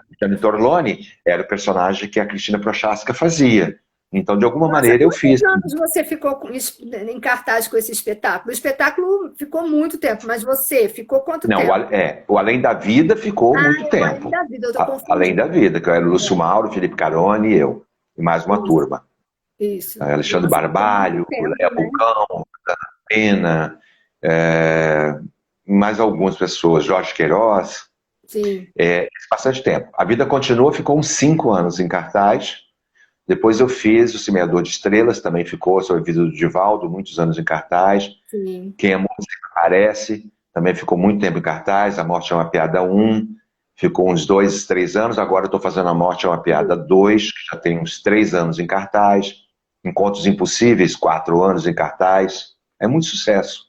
Cristiane Torlone era o personagem que a Cristina Prochaska fazia. Então, de alguma maneira, eu fiz. Quantos anos você ficou em cartaz com esse espetáculo? O espetáculo ficou muito tempo, mas você ficou quanto tempo? O Além da Vida ficou muito tempo. Além da Vida, eu tô confundindo. Além da Vida, que era o Lúcio Mauro, Felipe Caroni e eu. E mais uma turma. Isso. Alexandre Barbalho, Léo Bucão, Ana Pena, mais algumas pessoas, Jorge Queiroz. Sim. Bastante tempo. A Vida Continua ficou uns 5 anos em cartaz. Depois eu fiz O Semeador de Estrelas, também ficou, sobre a vida do Divaldo, muitos anos em cartaz. Sim. Quem é Música Parece, também ficou muito tempo em cartaz. A Morte é uma Piada 1, ficou uns 2, 3 anos. Agora eu estou fazendo A Morte é uma Piada 2, que já tem uns 3 anos em cartaz. Encontros Impossíveis, 4 anos em cartaz. É muito sucesso.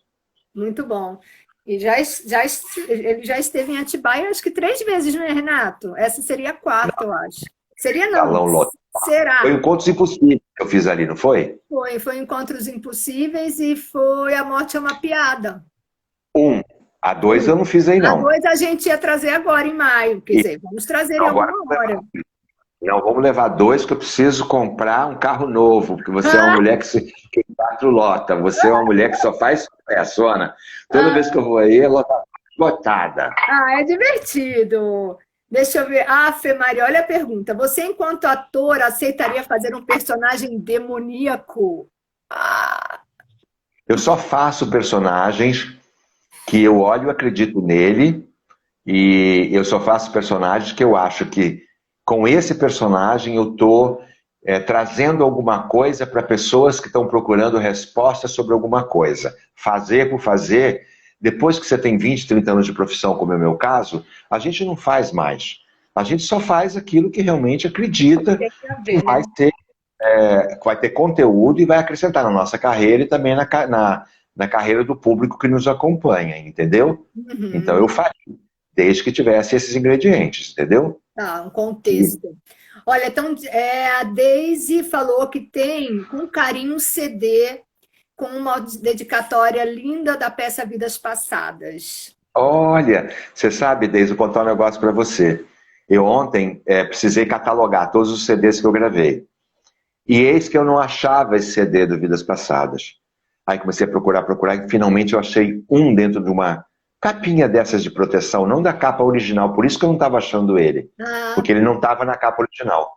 Muito bom. E ele já esteve em Atibaia, acho que 3 vezes, não é, Renato? Essa seria a 4ª, eu acho. Seria não. Salão lotado. Será? Foi Encontros Impossíveis que eu fiz ali, não foi? Foi Encontros Impossíveis e foi A Morte é uma Piada. A 2 eu não fiz aí, não. A 2 a gente ia trazer agora em maio, quer dizer, vamos trazer em alguma hora. Não, vamos levar 2, que eu preciso comprar um carro novo, porque você é uma mulher que 4 lota, você é uma mulher que só faz sucesso, Ana. Toda vez que eu vou aí, ela tá lotada. É divertido. Deixa eu ver. Fê Maria, olha a pergunta. Você, enquanto ator, aceitaria fazer um personagem demoníaco? Eu só faço personagens que eu olho e acredito nele, e eu só faço personagens que eu acho que com esse personagem eu estou trazendo alguma coisa para pessoas que estão procurando respostas sobre alguma coisa. Fazer por fazer, depois que você tem 20, 30 anos de profissão, como é o meu caso, a gente não faz mais. A gente só faz aquilo que realmente acredita que vai ter conteúdo e vai acrescentar na nossa carreira e também na carreira do público que nos acompanha, entendeu? Então eu faço, desde que tivesse esses ingredientes, entendeu? Um contexto. Olha, então a Deise falou que tem com carinho um CD com uma dedicatória linda da peça Vidas Passadas. Olha, você sabe, Deise, vou contar um negócio para você. Eu ontem precisei catalogar todos os CDs que eu gravei. E eis que eu não achava esse CD do Vidas Passadas. Aí comecei a procurar, e finalmente eu achei um dentro de uma capinha dessas de proteção, não da capa original, por isso que eu não estava achando ele. Porque ele não estava na capa original.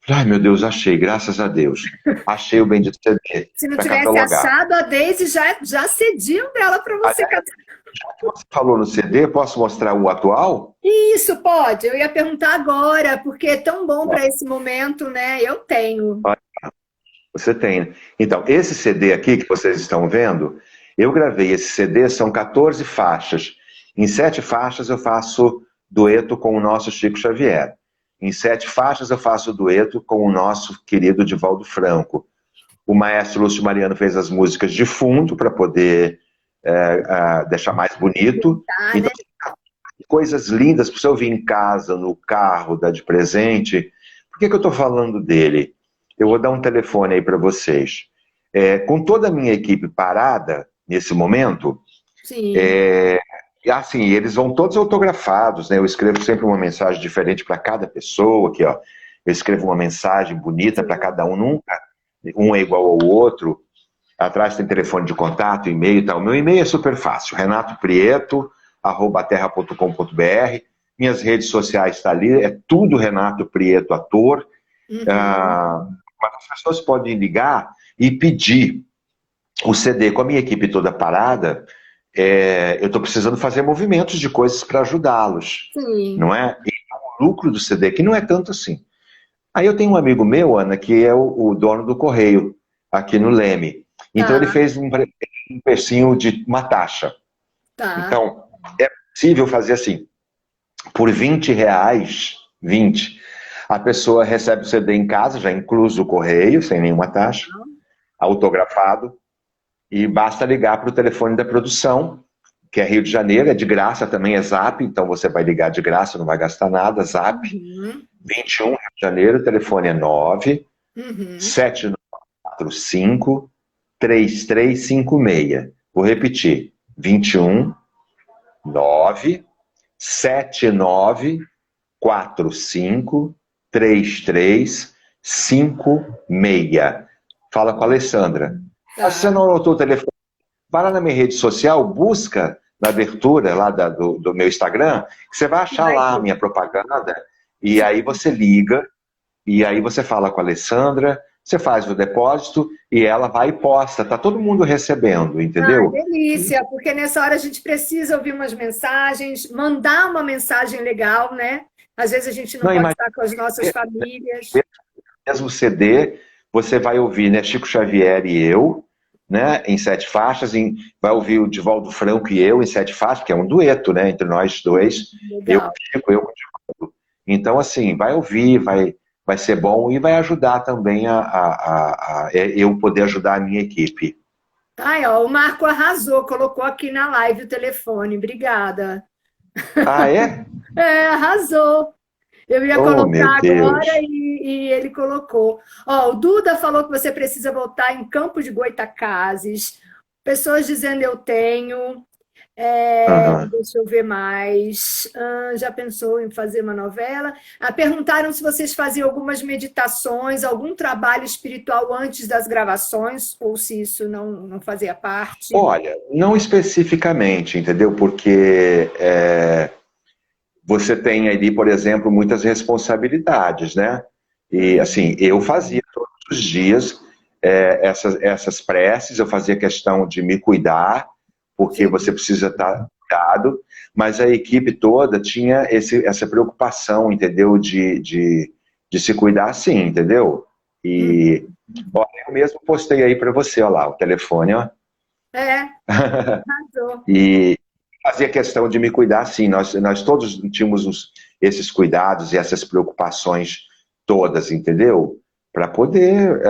Ai, meu Deus, achei, graças a Deus. Achei o bendito CD. Se não tivesse achado, a Deise já cediam dela para você. Já que você falou no CD, posso mostrar o atual? Isso, pode. Eu ia perguntar agora, porque é tão bom para esse momento, né? Eu tenho. Você tem. Então, esse CD aqui que vocês estão vendo, eu gravei esse CD, são 14 faixas. Em 7 faixas eu faço dueto com o nosso Chico Xavier. Em 7 faixas eu faço dueto com o nosso querido Divaldo Franco. O maestro Lúcio Mariano fez as músicas de fundo para poder deixar mais bonito. Então, coisas lindas para você ouvir em casa, no carro, dar de presente. Por que eu estou falando dele? Eu vou dar um telefone aí para vocês. Com toda a minha equipe parada, nesse momento, Sim. Assim, eles vão todos autografados, né? Eu escrevo sempre uma mensagem diferente para cada pessoa, aqui, ó. Eu escrevo uma mensagem bonita para cada um, nunca um é igual ao outro. Atrás tem telefone de contato, e-mail e tal. Meu e-mail é super fácil, renatoprieto@terra.com.br. Minhas redes sociais estão ali, é tudo Renato Prieto, ator. Mas as pessoas podem ligar e pedir o CD. Com a minha equipe toda parada, eu estou precisando fazer movimentos de coisas para ajudá-los. Não é? E o lucro do CD, que não é tanto assim. Aí eu tenho um amigo meu, Ana, que é o dono do Correio, aqui no Leme. Então ele Tá, fez um precinho de uma taxa. tá. Então, é possível fazer assim, por R$ 20, 20, a pessoa recebe o CD em casa, já incluso o correio, sem nenhuma taxa, autografado, e basta ligar para o telefone da produção, que é Rio de Janeiro, é de graça também, é Zap, então você vai ligar de graça, não vai gastar nada, Zap, Uhum, 21, Rio de Janeiro, o telefone é 9 uhum. 7945 3356. Vou repetir, 21 9 7945 3356. Fala com a Alessandra. Se você Tá. não anotou o telefone, vai lá na minha rede social, busca na abertura lá do meu Instagram, que você vai achar Vai lá a ter. minha propaganda, e aí você liga, e aí você fala com a Alessandra, você faz o depósito, e ela vai e posta. Tá todo mundo recebendo, Ai, entendeu? delícia, porque nessa hora a gente precisa ouvir umas mensagens, mandar uma mensagem legal, né? Às vezes a gente não Não, pode imagina, estar com as nossas famílias. mesmo CD, você vai ouvir, né, Chico Xavier e eu, né, em 7 faixas, vai ouvir o Divaldo Franco e eu em 7 faixas, que é um dueto, né, entre nós dois, eu com Legal. o Chico, eu com o Divaldo. Então, assim, vai ouvir, vai ser bom e vai ajudar também eu poder ajudar a minha equipe. Ai, ó, o Marco arrasou, colocou aqui na live o telefone. Obrigada. Ah, é? É, arrasou. Eu ia Oh, meu colocar agora Deus. e ele colocou. Ó, o Duda falou que você precisa voltar em Campo de Goytacazes. Pessoas dizendo eu tenho. Uhum. Deixa eu ver mais. Já pensou em fazer uma novela? Perguntaram se vocês faziam algumas meditações, algum trabalho espiritual antes das gravações, ou se isso não fazia parte. Olha, não especificamente, entendeu? Porque você tem ali, por exemplo, muitas responsabilidades, né? E assim, eu fazia todos os dias essas preces, eu fazia questão de me cuidar, porque você Sim. precisa estar cuidado, mas a equipe toda tinha essa preocupação, entendeu? De se cuidar sim, entendeu? E Uhum. ó, eu mesmo postei aí para você, ó lá, o telefone, ó. É, arrasou. E fazia questão de me cuidar, sim. Nós todos tínhamos esses cuidados e essas preocupações todas, entendeu? Para poder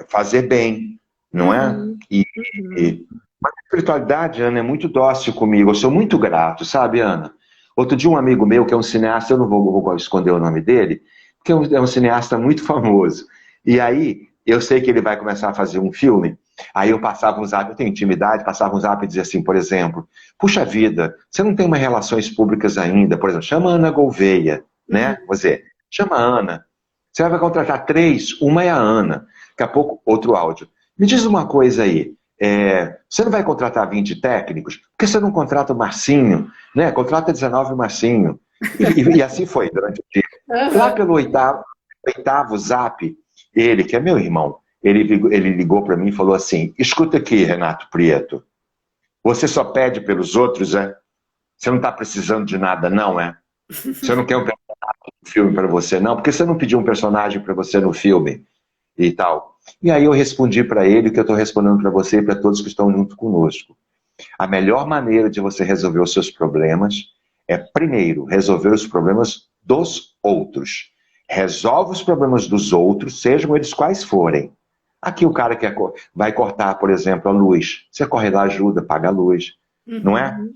fazer bem, não é? Uhum. E, Uhum. e a espiritualidade, Ana, é muito dócil comigo. Eu sou muito grato, sabe, Ana? Outro dia, um amigo meu, que é um cineasta, eu não vou esconder o nome dele, porque é um cineasta muito famoso. E aí, eu sei que ele vai começar a fazer um filme. Aí eu passava um zap, eu tenho intimidade, passava um zap e dizia assim, por exemplo, puxa vida, você não tem umas relações públicas ainda, por exemplo, chama a Ana Gouveia, Uhum. né? Você chama a Ana. Você vai contratar 3, uma é a Ana. Daqui a pouco, outro áudio. Me diz uma coisa aí, você não vai contratar 20 técnicos? Por que você não contrata o Marcinho? Né? Contrata 19 o Marcinho. E assim foi durante o dia. Lá Aham. pelo oitavo zap, ele, que é meu irmão, ele ligou para mim e falou assim: escuta aqui, Renato Prieto, você só pede pelos outros, é? Você não está precisando de nada, não, é? Você não quer um filme para você, não? Por que você não pediu um personagem para você no filme e tal? E aí eu respondi para ele o que eu estou respondendo para você e para todos que estão junto conosco. A melhor maneira de você resolver os seus problemas é, primeiro, resolver os problemas dos outros. Resolve os problemas dos outros, sejam eles quais forem. Aqui o cara vai cortar, por exemplo, a luz. Você corre lá, ajuda, paga a luz. Não é? Uhum.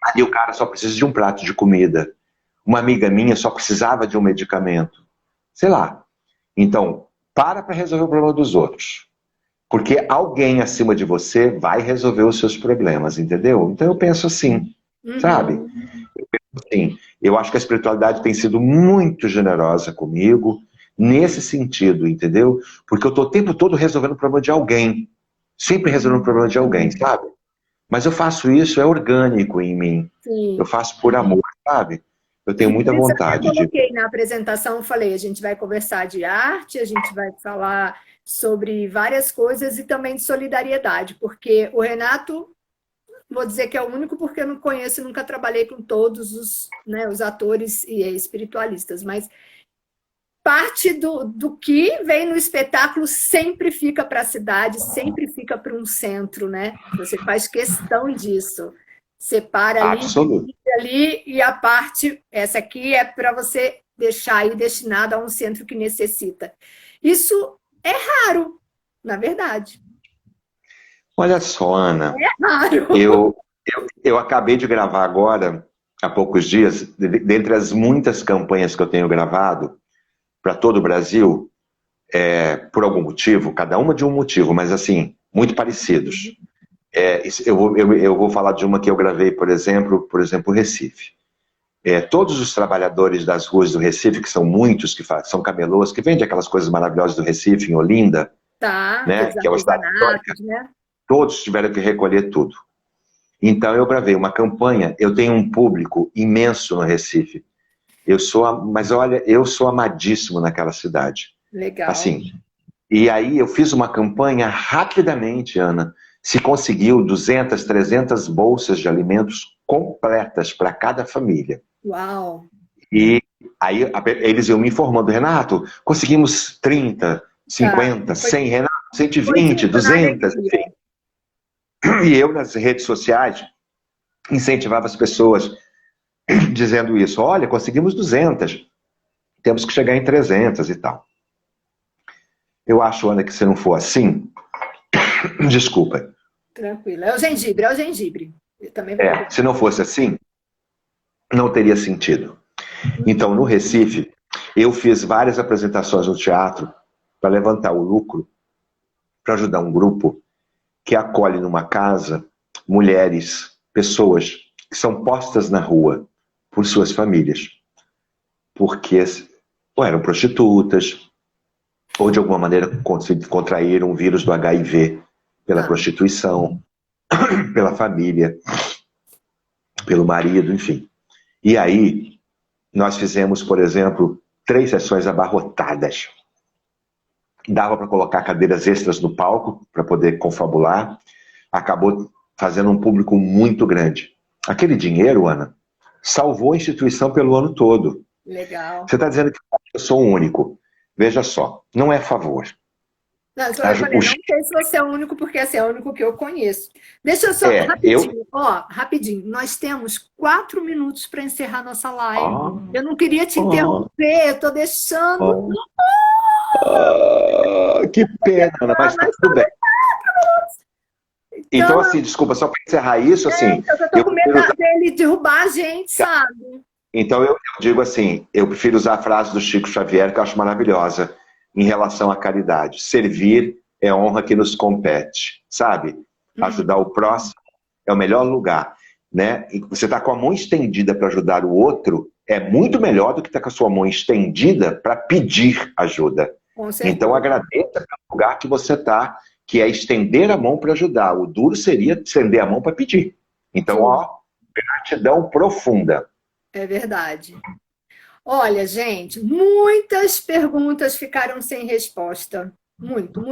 Ali o cara só precisa de um prato de comida. Uma amiga minha só precisava de um medicamento. Sei lá. Então, para resolver o problema dos outros. Porque alguém acima de você vai resolver os seus problemas, entendeu? Então eu penso assim, sabe? Uhum. Sim, eu acho que a espiritualidade tem sido muito generosa comigo, nesse sentido, entendeu? Porque eu estou o tempo todo resolvendo o problema de alguém. Sempre resolvendo o problema de alguém, sabe? Mas eu faço isso, é orgânico em mim. Eu Sim. faço por amor, sabe? Eu tenho muita Por isso eu até vontade de. coloquei na apresentação, falei, a gente vai conversar de arte, a gente vai falar sobre várias coisas e também de solidariedade, porque o Renato, vou dizer que é o único porque eu não conheço e nunca trabalhei com todos os, né, os atores e espiritualistas, mas parte do que vem no espetáculo sempre fica para a cidade, sempre fica para um centro, né? Você faz questão disso. Separa ali e a parte, essa aqui é para você deixar aí destinado a um centro que necessita. Isso é raro, na verdade. Olha só, Ana, É raro. eu acabei de gravar agora, há poucos dias, dentre as muitas campanhas que eu tenho gravado para todo o Brasil, por algum motivo, cada uma de um motivo, mas assim, muito parecidos. Eu vou falar de uma que eu gravei, por exemplo, Recife. Todos os trabalhadores das ruas do Recife, que são muitos, são camelôs, que vendem aquelas coisas maravilhosas do Recife, em Olinda, né, que é uma cidade histórica, né? Todos tiveram que recolher tudo. Então eu gravei uma campanha, eu tenho um público imenso no Recife. Mas olha, eu sou amadíssimo naquela cidade. Legal. Assim, e aí eu fiz uma campanha rapidamente, Ana. Se conseguiu 200, 300 bolsas de alimentos completas para cada família. Uau! E aí eles iam me informando, Renato, conseguimos 30, 50, 100, Renato, 120, 200, enfim. E eu nas redes sociais incentivava as pessoas dizendo isso. Olha, conseguimos 200, temos que chegar em 300 e tal. Eu acho, Ana, que se não for assim, desculpa. Tranquilo, é o gengibre. Eu também se não fosse assim, não teria sentido. Então, no Recife, eu fiz várias apresentações no teatro para levantar o lucro, para ajudar um grupo que acolhe numa casa mulheres, pessoas que são postas na rua por suas famílias, porque ou eram prostitutas, ou de alguma maneira contraíram o vírus do HIV pela prostituição, pela família, pelo marido, enfim. E aí, nós fizemos, por exemplo, 3 sessões abarrotadas. Dava para colocar cadeiras extras no palco, para poder confabular. Acabou fazendo um público muito grande. Aquele dinheiro, Ana, salvou a instituição pelo ano todo. Legal. Você está dizendo que eu sou o único. Veja só, não é favor. Não, não sei se você é o único, porque esse é o único que eu conheço. Deixa eu só, rapidinho. Nós temos 4 minutos para encerrar nossa live. Eu não queria te interromper, eu estou deixando. Que pena, Ana, mas tá tudo bem. Então, assim, desculpa, só para encerrar isso, assim... Eu estou com medo dele derrubar a gente, sabe? Então, eu digo assim, eu prefiro usar a frase do Chico Xavier, que eu acho maravilhosa, em relação à caridade. Servir é honra que nos compete, sabe? Ajudar o próximo é o melhor lugar, né? E você está com a mão estendida para ajudar o outro, é muito melhor do que estar com a sua mão estendida para pedir ajuda. Então, agradeça pelo lugar que você está, que é estender a mão para ajudar. O duro seria estender a mão para pedir. Então, gratidão profunda. É verdade. Olha, gente, muitas perguntas ficaram sem resposta. Muitos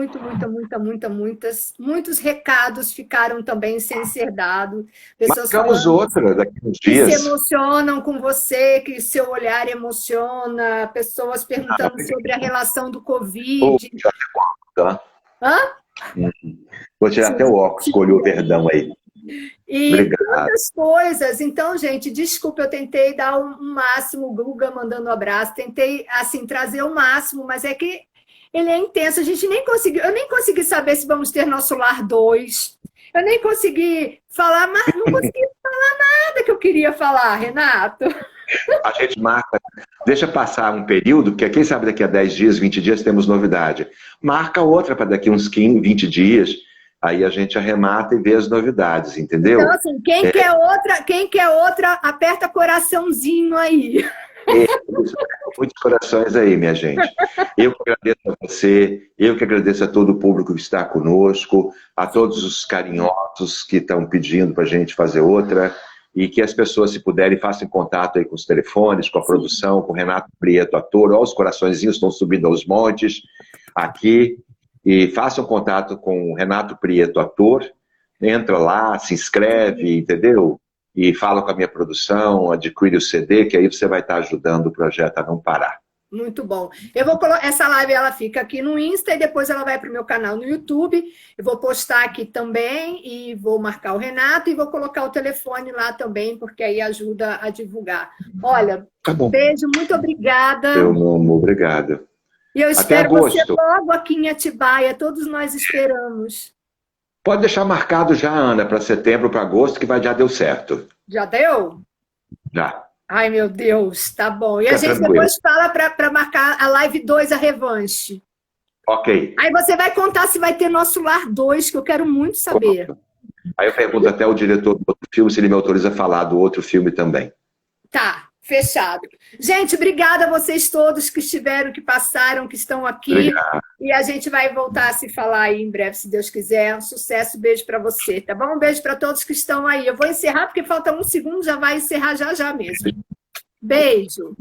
recados ficaram também sem ser dados. Marcamos outra daqui uns dias. Que se emocionam com você, que seu olhar emociona, pessoas perguntando sobre a relação do Covid. Vou tirar até o óculos, escolhi o verdão aí. E muitas coisas. Então, gente, desculpa, eu tentei dar o máximo, o Guga mandando um abraço, tentei, assim, trazer o máximo, mas é que ele é intenso, eu nem consegui saber se vamos ter nosso lar 2, eu nem consegui falar, não consegui falar nada que eu queria falar, Renato. A gente marca, deixa passar um período, que quem sabe daqui a 10 dias, 20 dias temos novidade. Marca outra para daqui uns 15, 20 dias, aí a gente arremata e vê as novidades, entendeu? Então, assim, quem quer outra, aperta coraçãozinho aí. Muitos corações aí, minha gente. Eu que agradeço a você, eu que agradeço a todo o público que está conosco, a todos os carinhosos que estão pedindo para a gente fazer outra, e que as pessoas, se puderem, façam contato aí com os telefones, com a produção, com o Renato Prieto, ator. Olha, os coraçõezinhos estão subindo aos montes aqui, e façam contato com o Renato Prieto, ator. Entra lá, se inscreve, entendeu? E fala com a minha produção, adquire o CD, que aí você vai estar ajudando o projeto a não parar. Muito bom. Eu vou colocar essa live, ela fica aqui no Insta e depois ela vai para o meu canal no YouTube. Eu vou postar aqui também e vou marcar o Renato e vou colocar o telefone lá também, porque aí ajuda a divulgar. Olha, Tá bom. beijo, muito obrigada. Meu amor, obrigado. E eu Até espero você agosto. logo aqui em Atibaia, todos nós esperamos. Pode deixar marcado já, Ana, para setembro, para agosto, que já deu certo. Já deu? Já. Ai, meu Deus, tá bom. E a Fica gente tranquilo. depois fala para marcar a live 2, a revanche. Ok. Aí você vai contar se vai ter Nosso Lar 2, que eu quero muito saber. Aí eu pergunto até o diretor do outro filme se ele me autoriza a falar do outro filme também. Tá, fechado. Gente, obrigada a vocês todos que estiveram, que passaram, que estão aqui. Obrigado. E a gente vai voltar a se falar aí em breve, se Deus quiser. Um sucesso, beijo para você, tá bom? Um beijo para todos que estão aí. Eu vou encerrar, porque falta um segundo, já vai encerrar já mesmo. Beijo.